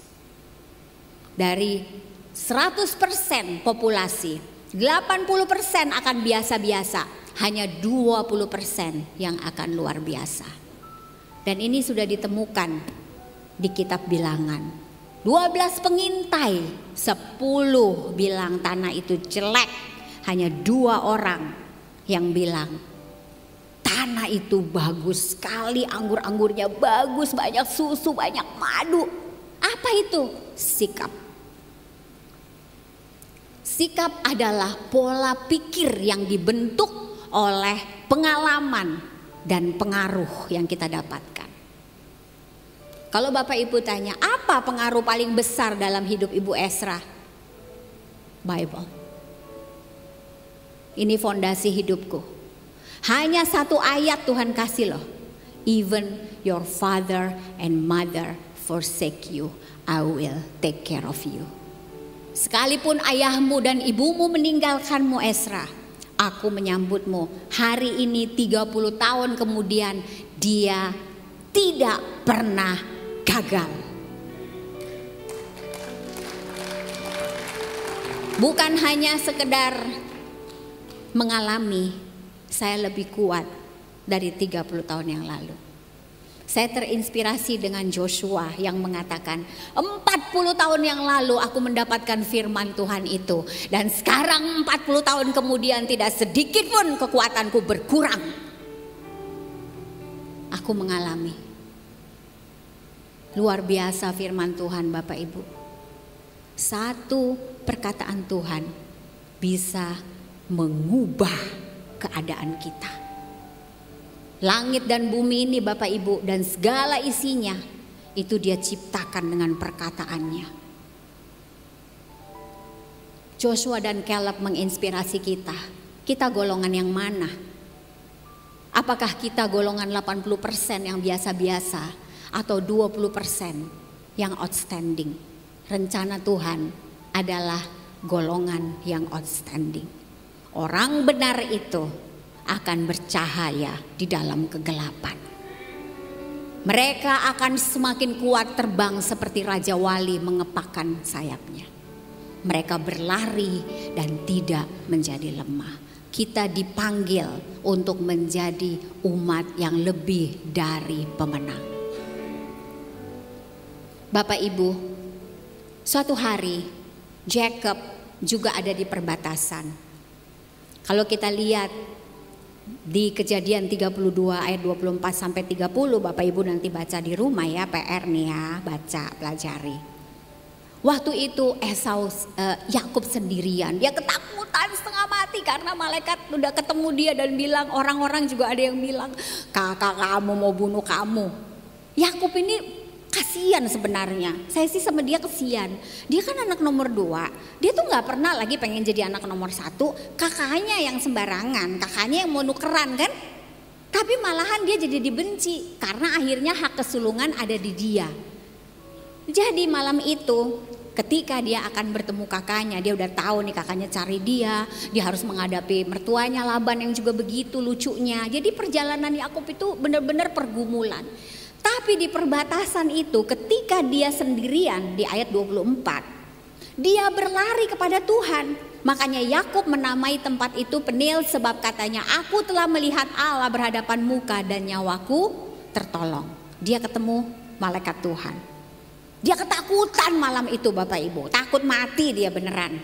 Dari 100% populasi, 80% akan biasa-biasa, hanya 20% yang akan luar biasa. Dan ini sudah ditemukan di kitab Bilangan. 12 pengintai, 10 bilang tanah itu jelek. Hanya 2 orang yang bilang tanah itu bagus sekali, anggur-anggurnya bagus, banyak susu, banyak madu. Apa itu? Sikap. Sikap adalah pola pikir yang dibentuk oleh pengalaman dan pengaruh yang kita dapatkan. Kalau Bapak Ibu tanya, apa pengaruh paling besar dalam hidup Ibu Esra? Bible. Ini fondasi hidupku. Hanya 1 ayat Tuhan kasih loh. Even your father and mother forsake you, I will take care of you. Sekalipun ayahmu dan ibumu meninggalkanmu Esra, aku menyambutmu. Hari ini 30 tahun kemudian dia tidak pernah gagal. Bukan hanya sekedar mengalami, saya lebih kuat dari 30 tahun yang lalu. Saya terinspirasi dengan Joshua yang mengatakan 40 tahun yang lalu aku mendapatkan firman Tuhan itu, dan sekarang 40 tahun kemudian tidak sedikit pun kekuatanku berkurang. Aku mengalami. Luar biasa firman Tuhan Bapak Ibu. Satu perkataan Tuhan bisa mengubah keadaan kita. Langit dan bumi ini Bapak Ibu dan segala isinya itu dia ciptakan dengan perkataannya. Joshua dan Caleb menginspirasi kita. Kita golongan yang mana? Apakah kita golongan 80% yang biasa-biasa atau 20% yang outstanding? Rencana Tuhan adalah golongan yang outstanding. Orang benar itu akan bercahaya di dalam kegelapan. Mereka akan semakin kuat terbang seperti Raja Wali mengepakkan sayapnya. Mereka berlari dan tidak menjadi lemah. Kita dipanggil untuk menjadi umat yang lebih dari pemenang. Bapak Ibu, suatu hari Jacob juga ada di perbatasan. Kalau kita lihat di Kejadian 32 ayat 24 sampai 30, Bapak Ibu nanti baca di rumah ya, PR nih ya, baca, pelajari. Waktu itu Yakub sendirian, dia ketakutan setengah mati karena malaikat udah ketemu dia dan bilang, orang-orang juga ada yang bilang, kakak kamu mau bunuh kamu. Yakub ini kasian sebenarnya, saya sih sama dia kasian. Dia kan anak nomor 2, dia tuh nggak pernah lagi pengen jadi anak nomor 1. Kakaknya yang sembarangan, kakaknya yang mau nukeran kan. Tapi malahan dia jadi dibenci karena akhirnya hak kesulungan ada di dia. Jadi malam itu ketika dia akan bertemu kakaknya, dia udah tahu nih kakaknya cari dia harus menghadapi mertuanya Laban yang juga begitu lucunya. Jadi perjalanan Yakub itu benar-benar pergumulan. Tapi di perbatasan itu ketika dia sendirian di ayat 24, dia berlari kepada Tuhan. Makanya Yakub menamai tempat itu Penil, sebab katanya, aku telah melihat Allah berhadapan muka dan nyawaku tertolong. Dia ketemu malaikat Tuhan. Dia ketakutan malam itu Bapak Ibu, takut mati dia beneran.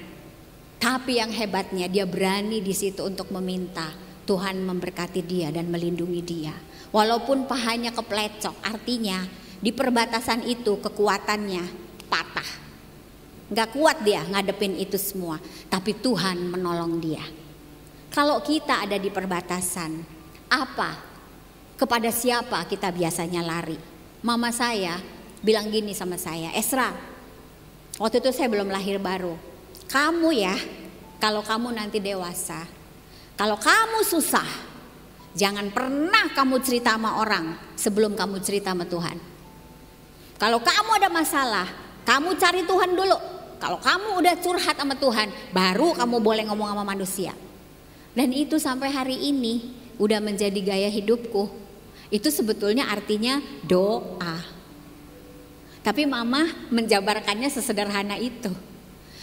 Tapi yang hebatnya dia berani di situ untuk meminta Tuhan memberkati dia dan melindungi dia. Walaupun pahanya keplecok, artinya di perbatasan itu kekuatannya patah. Gak kuat dia ngadepin itu semua, tapi Tuhan menolong dia. Kalau kita ada di perbatasan, kepada siapa kita biasanya lari? Mama saya bilang gini sama saya, Esra, waktu itu saya belum lahir baru. kamu ya, kalau kamu nanti dewasa, kalau kamu susah, jangan pernah kamu cerita sama orang sebelum kamu cerita sama Tuhan. Kalau kamu ada masalah, kamu cari Tuhan dulu. Kalau kamu udah curhat sama Tuhan, baru kamu boleh ngomong sama manusia. Dan itu sampai hari ini udah menjadi gaya hidupku. Itu sebetulnya artinya doa. Tapi mama menjabarkannya sesederhana itu.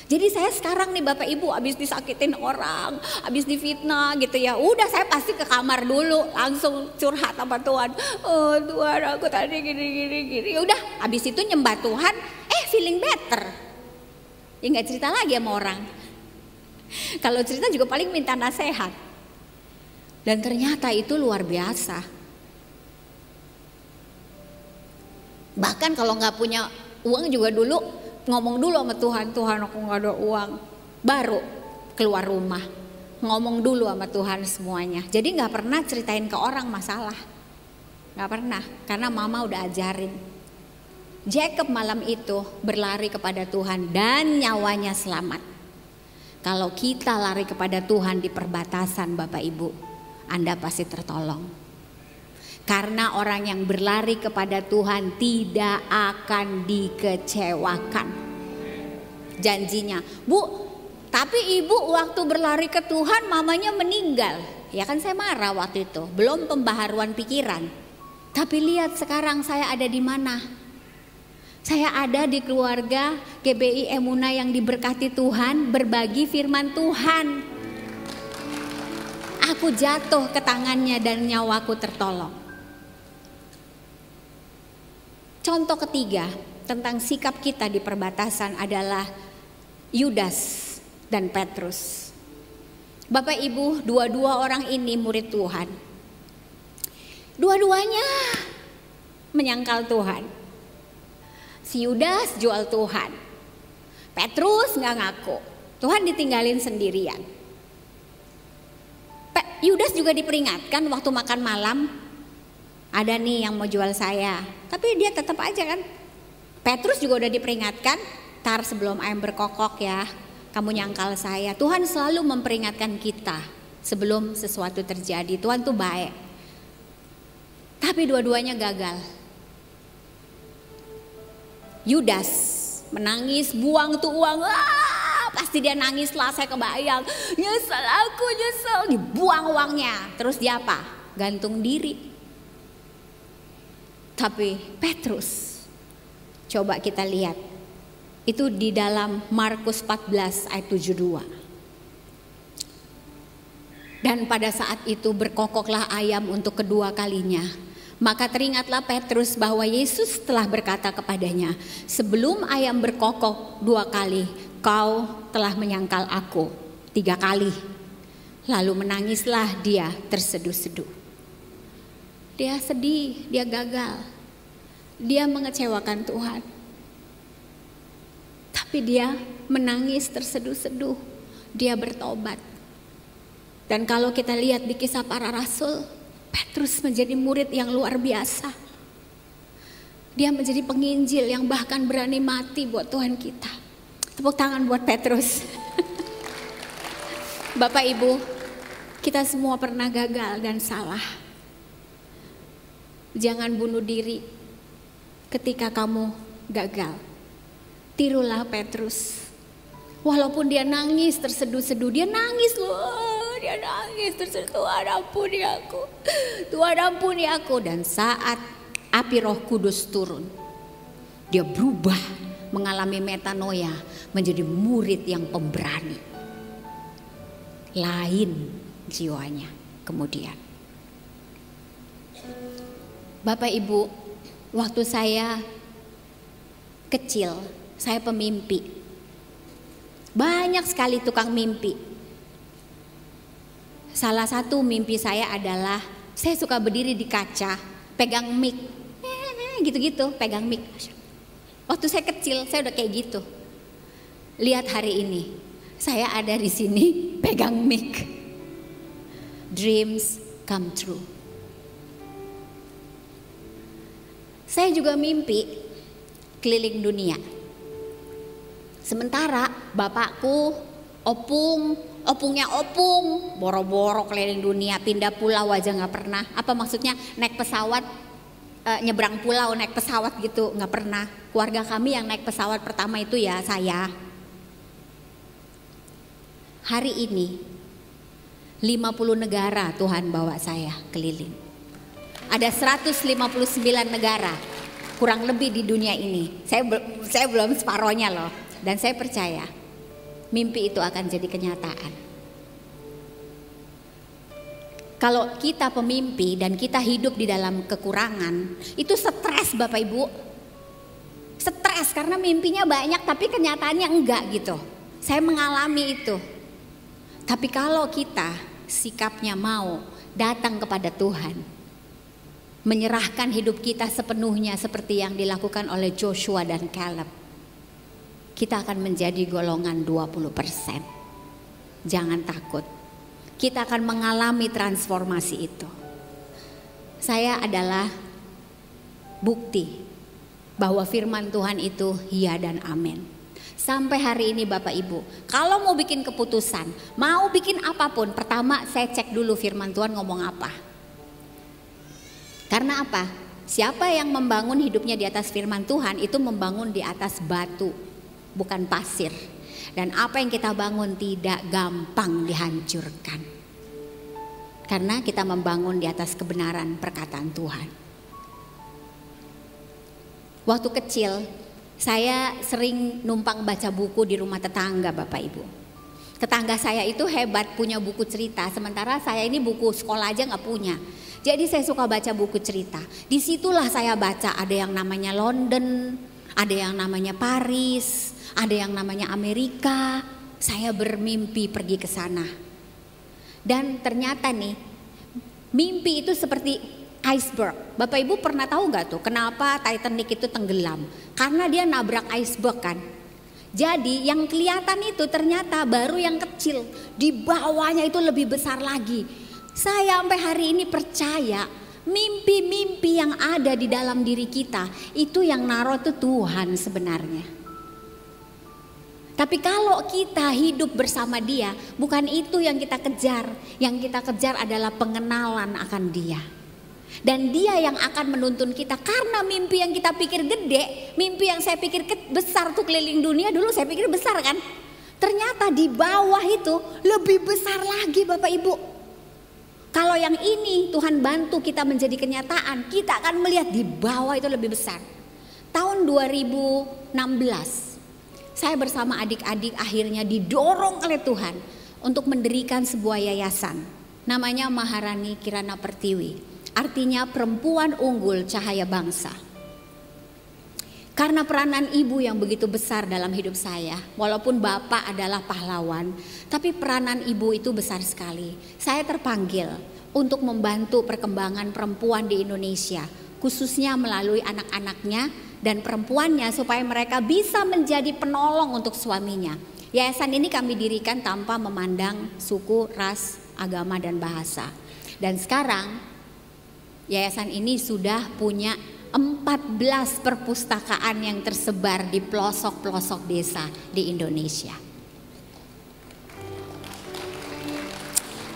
Jadi saya sekarang nih Bapak Ibu habis disakitin orang, habis difitnah gitu ya. Udah saya pasti ke kamar dulu, langsung curhat sama Tuhan. Oh Tuhan, aku tadi gini. Udah habis itu nyembah Tuhan, feeling better. Ya gak cerita lagi sama orang. Kalau cerita juga paling minta nasihat. Dan ternyata itu luar biasa. Bahkan kalau gak punya uang juga dulu ngomong dulu sama Tuhan, Tuhan aku gak ada uang. Baru keluar rumah, ngomong dulu sama Tuhan semuanya. Jadi gak pernah ceritain ke orang masalah. Gak pernah, karena mama udah ajarin. Jacob malam itu berlari kepada Tuhan dan nyawanya selamat. Kalau kita lari kepada Tuhan di perbatasan Bapak Ibu, Anda pasti tertolong. Karena orang yang berlari kepada Tuhan tidak akan dikecewakan. Janjinya, Bu, tapi ibu waktu berlari ke Tuhan mamanya meninggal. Ya kan saya marah waktu itu, belum pembaharuan pikiran. Tapi lihat sekarang saya ada di mana. Saya ada di keluarga GBI Emuna yang diberkati Tuhan, berbagi firman Tuhan. Aku jatuh ke tangannya dan nyawaku tertolong. Contoh ketiga tentang sikap kita di perbatasan adalah Yudas dan Petrus. Bapak Ibu, dua-dua orang ini murid Tuhan. Dua-duanya menyangkal Tuhan. Si Yudas jual Tuhan. Petrus gak ngaku. Tuhan ditinggalin sendirian. Yudas juga diperingatkan waktu makan malam. Ada nih yang mau jual saya, tapi dia tetap aja kan. Petrus juga udah diperingatkan, tar sebelum ayam berkokok ya, kamu nyangkal saya. Tuhan selalu memperingatkan kita sebelum sesuatu terjadi. Tuhan tuh baik. Tapi dua-duanya gagal. Yudas menangis, buang tuh uang. Pasti dia nangis lah, saya kebayang. Nyesel aku, nyesel. Dibuang uangnya. Terus dia apa? Gantung diri. Tapi Petrus, coba kita lihat, itu di dalam Markus 14 ayat 72. Dan pada saat itu berkokoklah ayam untuk kedua kalinya. Maka teringatlah Petrus bahwa Yesus telah berkata kepadanya, sebelum ayam berkokok 2 kali, kau telah menyangkal aku 3 kali. Lalu menangislah dia terseduh-seduh. Dia sedih, dia gagal. Dia mengecewakan Tuhan. Tapi dia menangis terseduh-seduh. Dia bertobat. Dan kalau kita lihat di Kisah Para Rasul, Petrus menjadi murid yang luar biasa. Dia menjadi penginjil yang bahkan berani mati buat Tuhan kita. Tepuk tangan buat Petrus. Bapak Ibu, kita semua pernah gagal dan salah. Jangan bunuh diri ketika kamu gagal. Tirulah Petrus. Walaupun dia nangis terseduh-seduh, dia nangis loh, dia nangis terseduh. Tuhan ampuni aku, Tuhan ampuni aku. Dan saat api Roh Kudus turun, dia berubah, mengalami metanoia, menjadi murid yang pemberani. Lain jiwanya kemudian. Bapak Ibu, waktu saya kecil, saya pemimpi. Banyak sekali tukang mimpi. Salah satu mimpi saya adalah saya suka berdiri di kaca, pegang mic, gitu-gitu, pegang mic. Waktu saya kecil, saya udah kayak gitu. Lihat hari ini, saya ada di sini pegang mic. Dreams come true. Saya juga mimpi keliling dunia. Sementara bapakku opungnya opung, boro-boro keliling dunia, pindah pulau aja nggak pernah. Apa maksudnya naik pesawat, nyebrang pulau naik pesawat gitu, nggak pernah. Keluarga kami yang naik pesawat pertama itu ya saya. Hari ini 50 negara Tuhan bawa saya keliling. Ada 159 negara kurang lebih di dunia ini. Saya belum separohnya loh. Dan saya percaya mimpi itu akan jadi kenyataan. Kalau kita pemimpi dan kita hidup di dalam kekurangan, itu stres Bapak Ibu. Stres karena mimpinya banyak tapi kenyataannya enggak gitu. Saya mengalami itu. Tapi kalau kita sikapnya mau datang kepada Tuhan, menyerahkan hidup kita sepenuhnya seperti yang dilakukan oleh Joshua dan Caleb, kita akan menjadi golongan 20%. Jangan takut. Kita akan mengalami transformasi itu. Saya adalah bukti bahwa firman Tuhan itu iya dan amin. Sampai hari ini Bapak Ibu, kalau mau bikin keputusan, mau bikin apapun, pertama saya cek dulu firman Tuhan ngomong apa. Karena apa? Siapa yang membangun hidupnya di atas firman Tuhan itu membangun di atas batu, bukan pasir. Dan apa yang kita bangun tidak gampang dihancurkan. Karena kita membangun di atas kebenaran perkataan Tuhan. Waktu kecil saya sering numpang baca buku di rumah tetangga Bapak Ibu. Tetangga saya itu hebat punya buku cerita, sementara saya ini buku sekolah aja gak punya. Jadi saya suka baca buku cerita. Disitulah saya baca ada yang namanya London, ada yang namanya Paris, ada yang namanya Amerika. Saya bermimpi pergi ke sana. Dan ternyata nih, mimpi itu seperti iceberg. Bapak Ibu pernah tahu gak tuh kenapa Titanic itu tenggelam? Karena dia nabrak iceberg kan. Jadi yang kelihatan itu ternyata baru yang kecil, di bawahnya itu lebih besar lagi. Saya sampai hari ini percaya mimpi-mimpi yang ada di dalam diri kita itu yang naruh itu Tuhan sebenarnya. Tapi kalau kita hidup bersama Dia, bukan itu yang kita kejar. Yang kita kejar adalah pengenalan akan Dia. Dan Dia yang akan menuntun kita. Karena mimpi yang kita pikir gede, mimpi yang saya pikir besar tuh keliling dunia, dulu saya pikir besar kan. Ternyata di bawah itu lebih besar lagi Bapak Ibu. Kalau yang ini Tuhan bantu kita menjadi kenyataan, kita akan melihat di bawah itu lebih besar. Tahun 2016, saya bersama adik-adik akhirnya didorong oleh Tuhan untuk mendirikan sebuah yayasan. Namanya Maharani Kirana Pertiwi. Artinya perempuan unggul cahaya bangsa. Karena peranan ibu yang begitu besar dalam hidup saya, walaupun bapak adalah pahlawan, tapi peranan ibu itu besar sekali. Saya terpanggil untuk membantu perkembangan perempuan di Indonesia, khususnya melalui anak-anaknya dan perempuannya supaya mereka bisa menjadi penolong untuk suaminya. Yayasan ini kami dirikan tanpa memandang suku, ras, agama dan bahasa. Dan sekarang yayasan ini sudah punya 14 perpustakaan yang tersebar di pelosok-pelosok desa di Indonesia.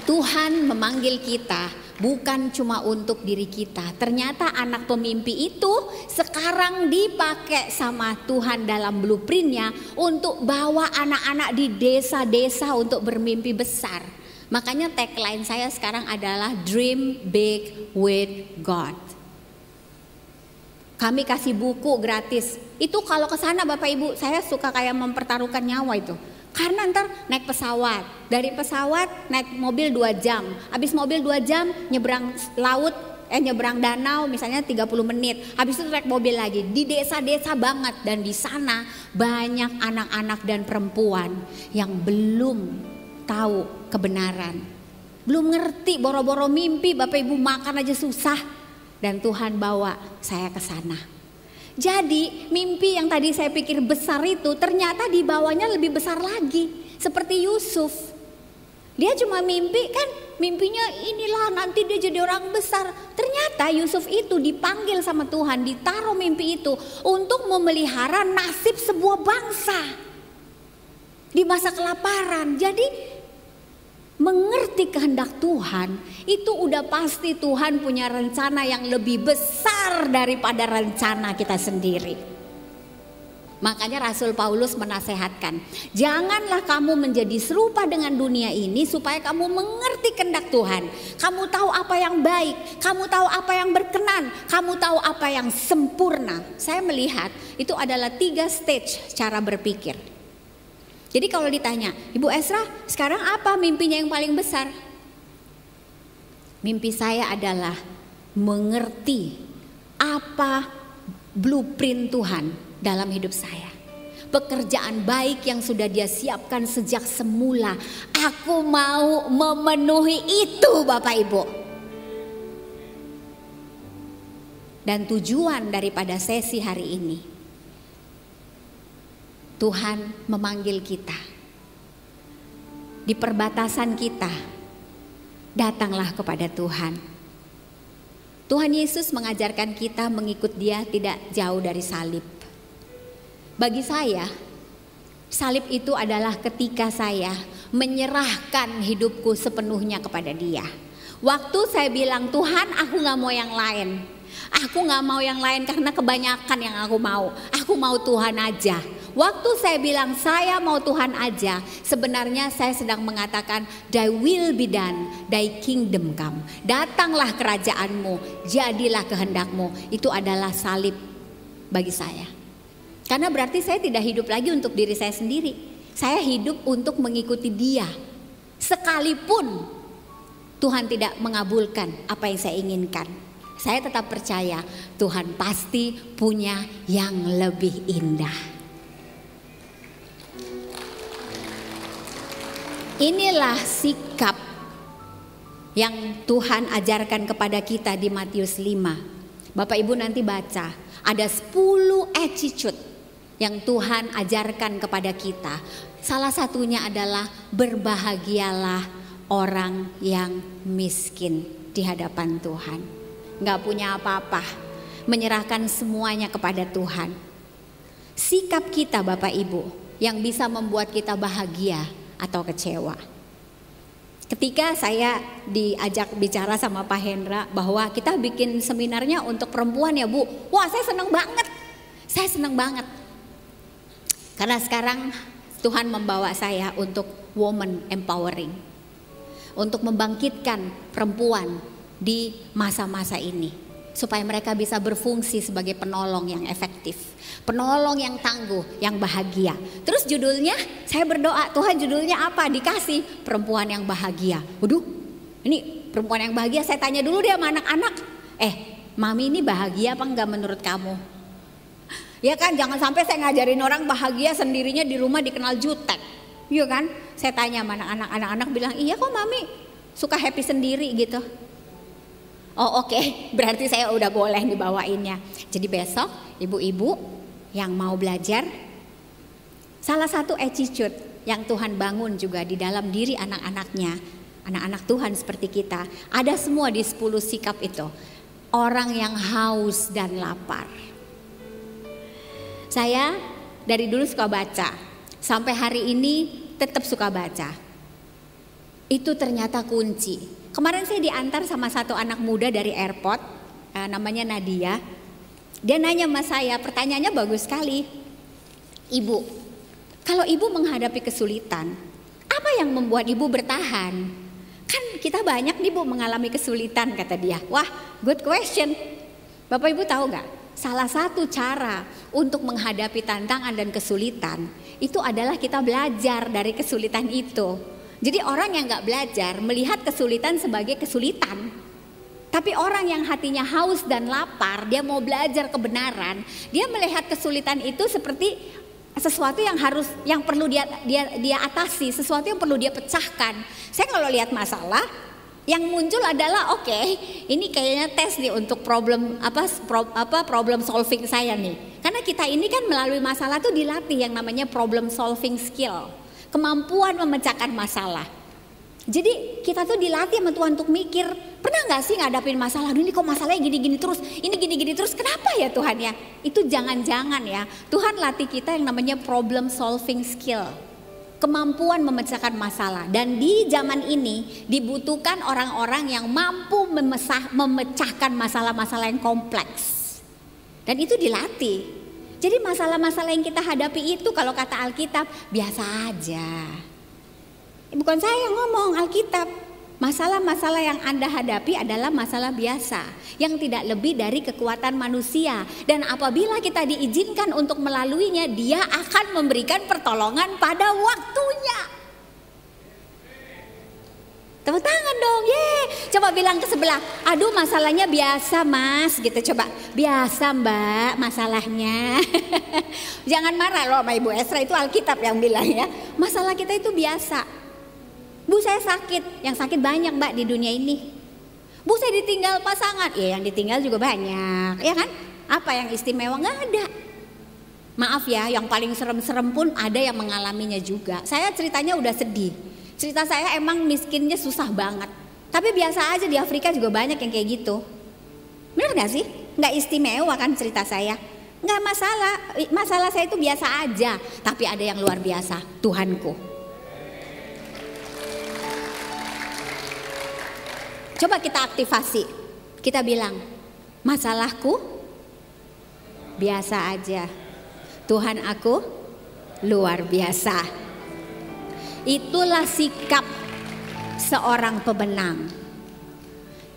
Tuhan memanggil kita bukan cuma untuk diri kita. Ternyata anak pemimpi itu sekarang dipakai sama Tuhan dalam blueprintnya untuk bawa anak-anak di desa-desa untuk bermimpi besar. Makanya tagline saya sekarang adalah Dream Big with God. Kami kasih buku gratis. Itu kalau ke sana Bapak Ibu, saya suka kayak mempertaruhkan nyawa itu. Karena ntar naik pesawat, dari pesawat naik mobil 2 jam. Habis mobil 2 jam nyebrang laut, nyebrang danau misalnya 30 menit. Habis itu naik mobil lagi. Di desa-desa banget dan di sana banyak anak-anak dan perempuan yang belum tahu kebenaran. Belum ngerti, boro-boro mimpi, Bapak Ibu makan aja susah. Dan Tuhan bawa saya ke sana. Jadi mimpi yang tadi saya pikir besar itu ternyata di bawahnya lebih besar lagi. Seperti Yusuf. Dia cuma mimpi kan, mimpinya inilah nanti dia jadi orang besar. Ternyata Yusuf itu dipanggil sama Tuhan, ditaruh mimpi itu untuk memelihara nasib sebuah bangsa. di masa kelaparan. Jadi mengerti kehendak Tuhan itu udah pasti Tuhan punya rencana yang lebih besar daripada rencana kita sendiri. Makanya Rasul Paulus menasehatkan, janganlah kamu menjadi serupa dengan dunia ini supaya kamu mengerti kehendak Tuhan. Kamu tahu apa yang baik, kamu tahu apa yang berkenan, kamu tahu apa yang sempurna. Saya melihat itu adalah 3 stage cara berpikir. Jadi kalau ditanya, Ibu Esra sekarang apa mimpinya yang paling besar? Mimpi saya adalah mengerti apa blueprint Tuhan dalam hidup saya. Pekerjaan baik yang sudah Dia siapkan sejak semula. Aku mau memenuhi itu Bapak Ibu. Dan tujuan daripada sesi hari ini, Tuhan memanggil kita. Di perbatasan kita, datanglah kepada Tuhan. Tuhan Yesus mengajarkan kita mengikut Dia tidak jauh dari salib. Bagi saya, salib itu adalah ketika saya menyerahkan hidupku sepenuhnya kepada Dia. Waktu saya bilang, Tuhan aku gak mau yang lain. Aku gak mau yang lain karena kebanyakan yang aku mau. Aku mau Tuhan aja. Waktu saya bilang saya mau Tuhan aja, sebenarnya saya sedang mengatakan Thy will be done, Thy kingdom come. Datanglah kerajaanmu, jadilah kehendakmu. Itu adalah salib bagi saya. Karena berarti saya tidak hidup lagi untuk diri saya sendiri. Saya hidup untuk mengikuti Dia. Sekalipun Tuhan tidak mengabulkan apa yang saya inginkan, saya tetap percaya Tuhan pasti punya yang lebih indah. Inilah sikap yang Tuhan ajarkan kepada kita di Matius 5. Bapak Ibu nanti baca, ada 10 attitude yang Tuhan ajarkan kepada kita. Salah satunya adalah berbahagialah orang yang miskin di hadapan Tuhan. Gak punya apa-apa, menyerahkan semuanya kepada Tuhan. Sikap kita Bapak Ibu yang bisa membuat kita bahagia atau kecewa. Ketika saya diajak bicara sama Pak Hendra bahwa kita bikin seminarnya untuk perempuan ya Bu. Wah saya senang banget. Saya senang banget. Karena sekarang Tuhan membawa saya untuk woman empowering. Untuk membangkitkan perempuan di masa-masa ini. Supaya mereka bisa berfungsi sebagai penolong yang efektif. Penolong yang tangguh, yang bahagia. Terus judulnya saya berdoa, Tuhan judulnya apa? Dikasih perempuan yang bahagia. Waduh, ini perempuan yang bahagia saya tanya dulu dia sama anak-anak. Mami ini bahagia apa enggak menurut kamu? Ya kan, jangan sampai saya ngajarin orang bahagia sendirinya di rumah dikenal jutek. Iya kan? Saya tanya sama anak-anak bilang, iya kok Mami suka happy sendiri gitu. Oh oke, berarti saya udah boleh dibawainnya. Jadi besok ibu-ibu yang mau belajar, salah satu attitude yang Tuhan bangun juga di dalam diri anak-anaknya, anak-anak Tuhan seperti kita, ada semua di 10 sikap itu. Orang yang haus dan lapar. Saya dari dulu suka baca, sampai hari ini tetap suka baca. Itu ternyata kunci. Kemarin saya diantar sama satu anak muda dari airport, namanya Nadia. Dia nanya sama saya, pertanyaannya bagus sekali. Ibu, kalau ibu menghadapi kesulitan, apa yang membuat ibu bertahan? Kan kita banyak nih Bu mengalami kesulitan, kata dia. Wah, good question. Bapak Ibu tahu gak? Salah satu cara untuk menghadapi tantangan dan kesulitan itu adalah kita belajar dari kesulitan itu. Jadi orang yang gak belajar melihat kesulitan sebagai kesulitan. Tapi orang yang hatinya haus dan lapar, dia mau belajar kebenaran, dia melihat kesulitan itu seperti sesuatu yang perlu dia atasi, sesuatu yang perlu dia pecahkan. Saya kalau lihat masalah, yang muncul adalah oke, ini kayaknya tes nih untuk problem solving saya nih. Karena kita ini kan melalui masalah tuh dilatih yang namanya problem solving skill, kemampuan memecahkan masalah. Jadi kita tuh dilatih sama Tuhan untuk mikir, pernah gak sih ngadapin masalah, ini kok masalahnya gini-gini terus, ini gini-gini terus, kenapa ya Tuhan ya? Itu jangan-jangan ya, Tuhan latih kita yang namanya problem solving skill. kemampuan memecahkan masalah. Dan di zaman ini dibutuhkan orang-orang yang mampu memecahkan masalah-masalah yang kompleks. Dan itu dilatih. Jadi masalah-masalah yang kita hadapi itu kalau kata Alkitab biasa aja. Bukan saya yang ngomong, Alkitab. Masalah-masalah yang Anda hadapi adalah masalah biasa yang tidak lebih dari kekuatan manusia. Dan apabila kita diizinkan untuk melaluinya, Dia akan memberikan pertolongan pada waktunya. Tepuk tangan dong, Coba bilang ke sebelah, aduh masalahnya biasa mas, gitu. Coba, biasa mbak masalahnya. Jangan marah loh sama Ibu Esra, itu Alkitab yang bilang ya. Masalah kita itu biasa. Bu saya sakit, yang sakit banyak mbak di dunia ini. Bu saya ditinggal pasangan, ya yang ditinggal juga banyak, ya kan? Apa yang istimewa? Nggak ada. Maaf ya, yang paling serem-serem pun ada yang mengalaminya juga. Saya ceritanya udah sedih. Cerita saya emang miskinnya susah banget. Tapi biasa aja di Afrika juga banyak yang kayak gitu. Benar gak sih? Nggak istimewa kan cerita saya? Nggak masalah, masalah saya itu biasa aja. Tapi ada yang luar biasa, Tuhanku. Coba kita aktivasi, kita bilang, masalahku biasa aja, Tuhan aku luar biasa. Itulah sikap seorang pemenang.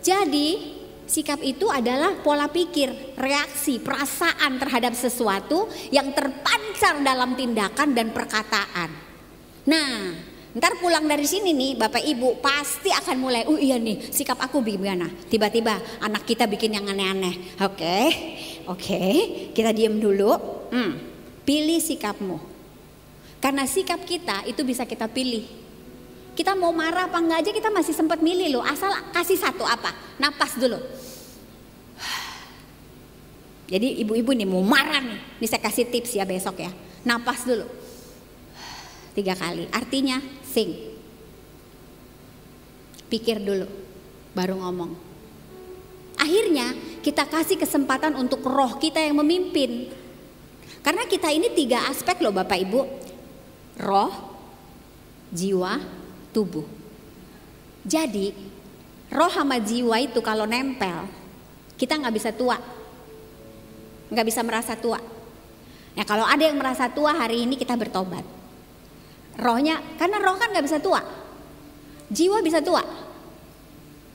Jadi sikap itu adalah pola pikir, reaksi, perasaan terhadap sesuatu yang terpancar dalam tindakan dan perkataan. Nah, ntar pulang dari sini nih Bapak Ibu pasti akan mulai, oh iya nih sikap aku gimana. Tiba-tiba anak kita bikin yang aneh-aneh. Oke, kita diem dulu. Pilih sikapmu. Karena sikap kita itu bisa kita pilih. Kita mau marah apa enggak aja kita masih sempat milih loh. Asal kasih satu apa, napas dulu. Jadi ibu-ibu nih mau marah nih. Ini saya kasih tips ya besok ya. Napas dulu 3 kali. Artinya think. Pikir dulu baru ngomong. Akhirnya kita kasih kesempatan untuk roh kita yang memimpin. Karena kita ini 3 aspek loh Bapak Ibu. Roh, jiwa, tubuh. Jadi roh sama jiwa itu kalau nempel, kita gak bisa tua. Gak bisa merasa tua. Nah kalau ada yang merasa tua hari ini kita bertobat. Rohnya, karena roh kan gak bisa tua. Jiwa bisa tua.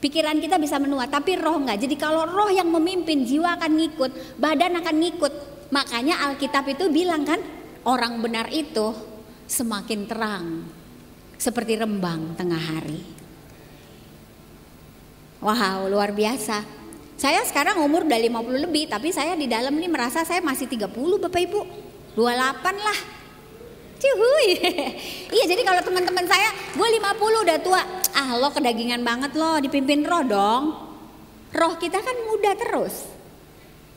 Pikiran kita bisa menua, tapi roh gak. Jadi kalau roh yang memimpin, jiwa akan ngikut, badan akan ngikut. Makanya Alkitab itu bilang kan, orang benar itu semakin terang, seperti rembang tengah hari. Wow, luar biasa. Saya sekarang umur udah 50 lebih, tapi saya di dalam ini merasa saya masih 30 Bapak Ibu. 28 lah. Cuhuy. Iya, jadi kalau teman-teman saya, gue 50 udah tua. Ah lo kedagingan banget lo, dipimpin roh dong. Roh kita kan muda terus.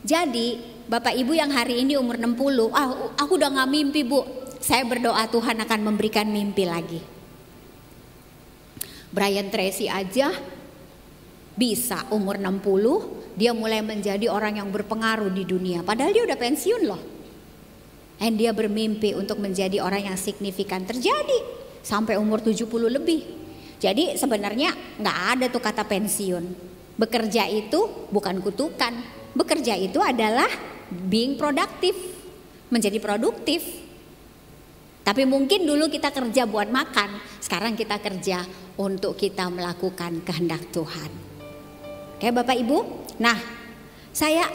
Jadi Bapak Ibu yang hari ini umur 60, aku udah gak mimpi Bu. Saya berdoa Tuhan akan memberikan mimpi lagi. Brian Tracy aja bisa umur 60, dia mulai menjadi orang yang berpengaruh di dunia. Padahal dia udah pensiun loh. Dan dia bermimpi untuk menjadi orang yang signifikan. Terjadi sampai umur 70 lebih. Jadi sebenarnya gak ada tuh kata pensiun. Bekerja itu bukan kutukan. Bekerja itu adalah being produktif, menjadi produktif. Tapi mungkin dulu kita kerja buat makan, sekarang kita kerja untuk kita melakukan kehendak Tuhan. Oke Bapak Ibu. Nah, saya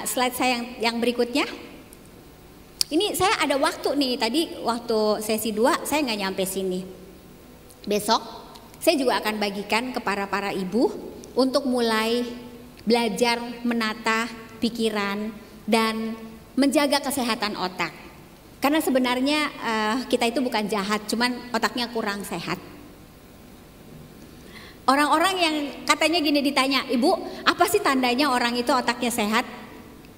slide saya yang berikutnya. Ini saya ada waktu nih, tadi waktu sesi 2 saya nggak nyampe sini. Besok saya juga akan bagikan kepada para ibu untuk mulai belajar menata pikiran dan menjaga kesehatan otak. Karena sebenarnya kita itu bukan jahat, cuman otaknya kurang sehat. Orang-orang yang katanya gini ditanya, Ibu apa sih tandanya orang itu otaknya sehat?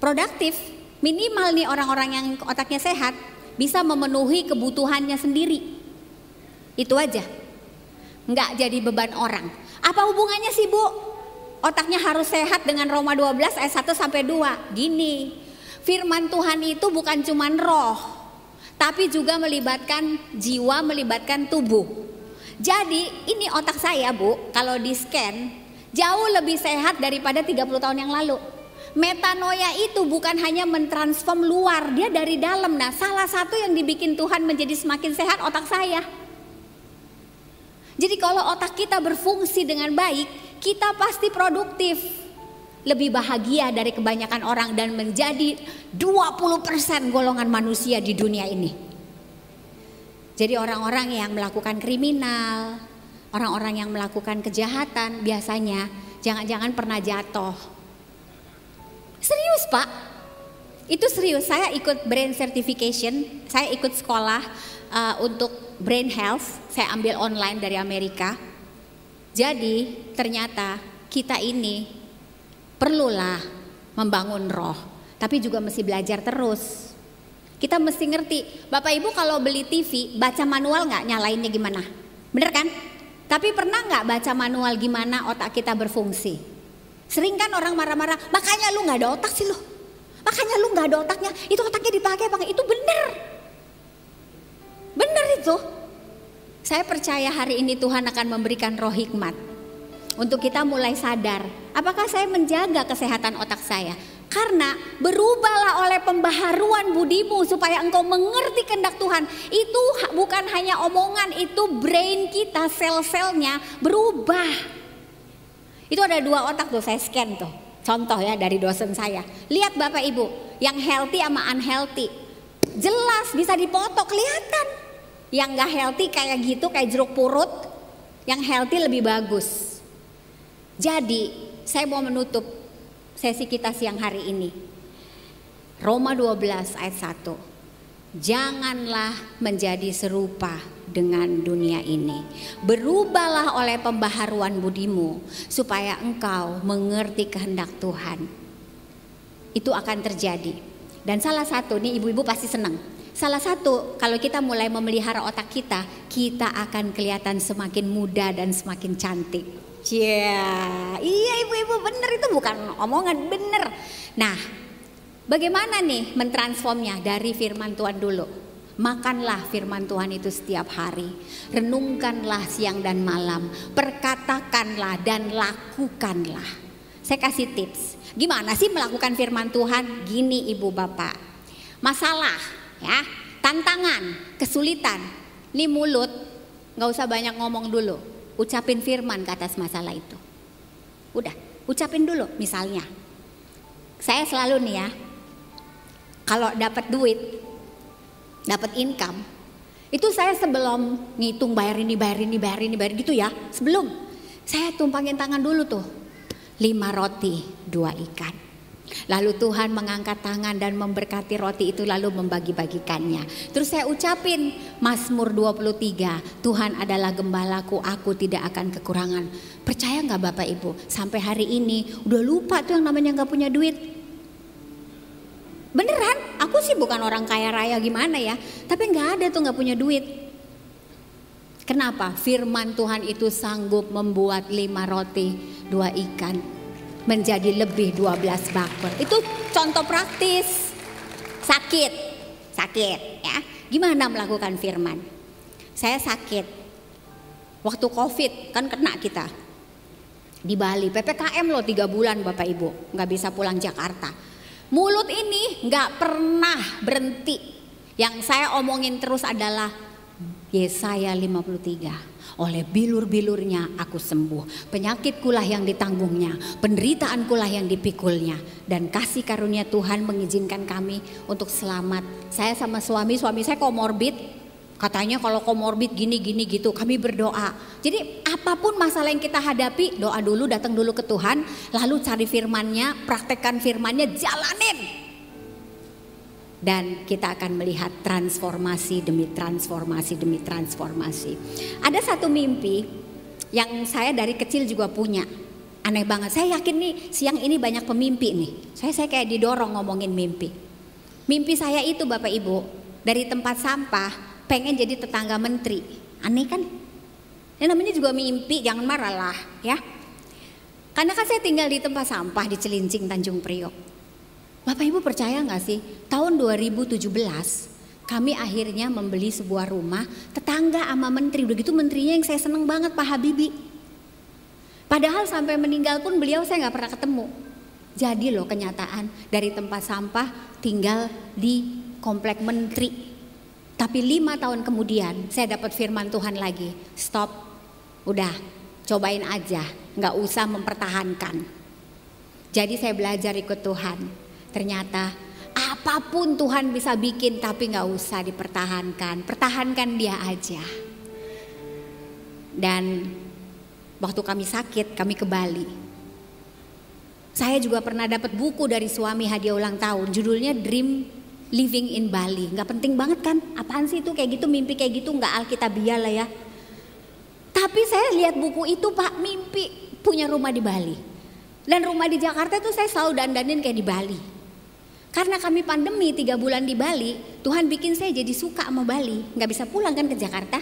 Produktif. Minimal nih orang-orang yang otaknya sehat bisa memenuhi kebutuhannya sendiri. Itu aja. Nggak jadi beban orang. Apa hubungannya sih Bu? Otaknya harus sehat dengan Roma 12 ayat 1-2. Gini, firman Tuhan itu bukan cuman roh, tapi juga melibatkan jiwa, melibatkan tubuh. Jadi ini otak saya, Bu, kalau di scan jauh lebih sehat daripada 30 tahun yang lalu. Metanoia itu bukan hanya mentransform luar, dia dari dalam. Nah, salah satu yang dibikin Tuhan menjadi semakin sehat otak saya. Jadi kalau otak kita berfungsi dengan baik, kita pasti produktif, lebih bahagia dari kebanyakan orang, dan menjadi 20% golongan manusia di dunia ini. Jadi orang-orang yang melakukan kriminal, orang-orang yang melakukan kejahatan biasanya jangan-jangan pernah jatuh. Serius, Pak, itu serius. Saya ikut brain certification, saya ikut sekolah untuk brain health, saya ambil online dari Amerika. Jadi ternyata kita ini perlulah membangun roh, tapi juga mesti belajar terus. Kita mesti ngerti, Bapak Ibu kalau beli TV baca manual nggak nyalainnya gimana? Bener kan? Tapi pernah nggak baca manual gimana otak kita berfungsi? Sering kan orang marah-marah, makanya lu nggak ada otak sih lu, makanya lu nggak ada otaknya, itu otaknya dipakai, itu bener itu. Saya percaya hari ini Tuhan akan memberikan roh hikmat untuk kita mulai sadar, apakah saya menjaga kesehatan otak saya? Karena berubahlah oleh pembaharuan budimu supaya engkau mengerti kehendak Tuhan. Itu bukan hanya omongan, itu brain kita, sel-selnya berubah. Itu ada 2 otak tuh, saya scan tuh. Contoh ya dari dosen saya. Lihat Bapak Ibu, yang healthy sama unhealthy. Jelas bisa dipoto, kelihatan. Yang gak healthy kayak gitu, kayak jeruk purut. Yang healthy lebih bagus. Jadi saya mau menutup sesi kita siang hari ini. Roma 12 ayat 1. Janganlah menjadi serupa dengan dunia ini. Berubahlah oleh pembaharuan budimu supaya engkau mengerti kehendak Tuhan. Itu akan terjadi. Dan salah satu, nih ibu-ibu pasti senang. Salah satu, kalau kita mulai memelihara otak kita, kita akan kelihatan semakin muda dan semakin cantik. Iya ibu-ibu, bener, itu bukan omongan, bener. Nah, bagaimana nih mentransformnya? Dari firman Tuhan dulu. Makanlah firman Tuhan itu setiap hari. Renungkanlah siang dan malam. Perkatakanlah dan lakukanlah. Saya kasih tips. Gimana sih melakukan firman Tuhan? Gini ibu bapak. Masalah ya, tantangan, kesulitan. Nih mulut gak usah banyak ngomong dulu. Ucapin firman ke atas masalah itu. Udah, ucapin dulu. Misalnya saya selalu nih ya, kalau dapat duit, dapat income, itu saya sebelum ngitung bayar ini gitu ya, sebelum saya tumpangin tangan dulu tuh, 5 roti 2 ikan. Lalu Tuhan mengangkat tangan dan memberkati roti itu lalu membagi-bagikannya. Terus saya ucapin Mazmur 23, Tuhan adalah gembalaku, aku tidak akan kekurangan. Percaya gak Bapak Ibu, sampai hari ini udah lupa tuh yang namanya gak punya duit. Beneran, aku sih bukan orang kaya raya gimana ya, tapi gak ada tuh gak punya duit. Kenapa? Firman Tuhan itu sanggup membuat 5 roti 2 ikan menjadi lebih 12 bakul. Itu contoh praktis. Sakit ya. Gimana melakukan firman? Saya sakit waktu COVID, kan kena kita di Bali, PPKM loh 3 bulan Bapak Ibu, gak bisa pulang Jakarta. Mulut ini gak pernah berhenti. Yang saya omongin terus adalah Yesaya 53. Oleh bilur-bilurnya aku sembuh, penyakitkulah yang ditanggungnya, penderitaankulah yang dipikulnya. Dan kasih karunia Tuhan mengizinkan kami untuk selamat. Saya sama suami saya komorbid. Katanya kalau komorbid gini gitu, kami berdoa. Jadi apapun masalah yang kita hadapi, doa dulu, datang dulu ke Tuhan, lalu cari firman-Nya, praktekkan firman-Nya, jalanin. Dan kita akan melihat transformasi demi transformasi demi transformasi. Ada satu mimpi yang saya dari kecil juga punya. Aneh banget, saya yakin nih siang ini banyak pemimpi nih. Saya kayak didorong ngomongin mimpi. Mimpi saya itu Bapak Ibu, dari tempat sampah pengen jadi tetangga menteri. Aneh kan? Ini namanya juga mimpi, jangan marah lah ya. Karena kan saya tinggal di tempat sampah di Cilincing, Tanjung Priok. Bapak Ibu percaya gak sih, tahun 2017 Kami akhirnya membeli sebuah rumah tetangga sama menteri. Udah gitu menterinya yang saya seneng banget, Pak Habibie. Padahal sampai meninggal pun beliau saya nggak pernah ketemu. Jadi loh kenyataan, dari tempat sampah tinggal di komplek menteri. Tapi 5 tahun kemudian saya dapat firman Tuhan lagi. Stop, udah cobain aja, nggak usah mempertahankan. Jadi saya belajar ikut Tuhan. Ternyata apapun Tuhan bisa bikin, tapi nggak usah dipertahankan. Pertahankan dia aja. Dan waktu kami sakit, kami ke Bali. Saya juga pernah dapat buku dari suami hadiah ulang tahun. Judulnya Dream Living in Bali. Nggak penting banget kan? Apaan sih itu kayak gitu, mimpi kayak gitu, nggak alkitabiah lah ya. Tapi saya lihat buku itu, Pak, mimpi punya rumah di Bali. Dan rumah di Jakarta tuh saya selalu dandanin kayak di Bali. Karena kami pandemi 3 bulan di Bali, Tuhan bikin saya jadi suka sama Bali. Nggak bisa pulang kan ke Jakarta.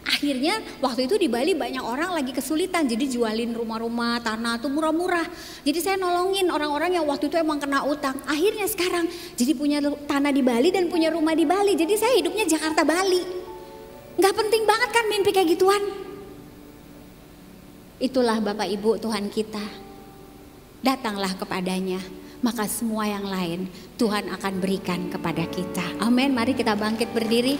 Akhirnya waktu itu di Bali banyak orang lagi kesulitan, jadi jualin rumah-rumah, tanah tuh murah-murah. Jadi saya nolongin orang-orang yang waktu itu emang kena utang. Akhirnya sekarang jadi punya tanah di Bali dan punya rumah di Bali. Jadi saya hidupnya Jakarta Bali. Nggak penting banget kan mimpi kayak gituan. Itulah Bapak Ibu Tuhan kita. Datanglah kepadanya, maka semua yang lain Tuhan akan berikan kepada kita. Amin. Mari kita bangkit berdiri.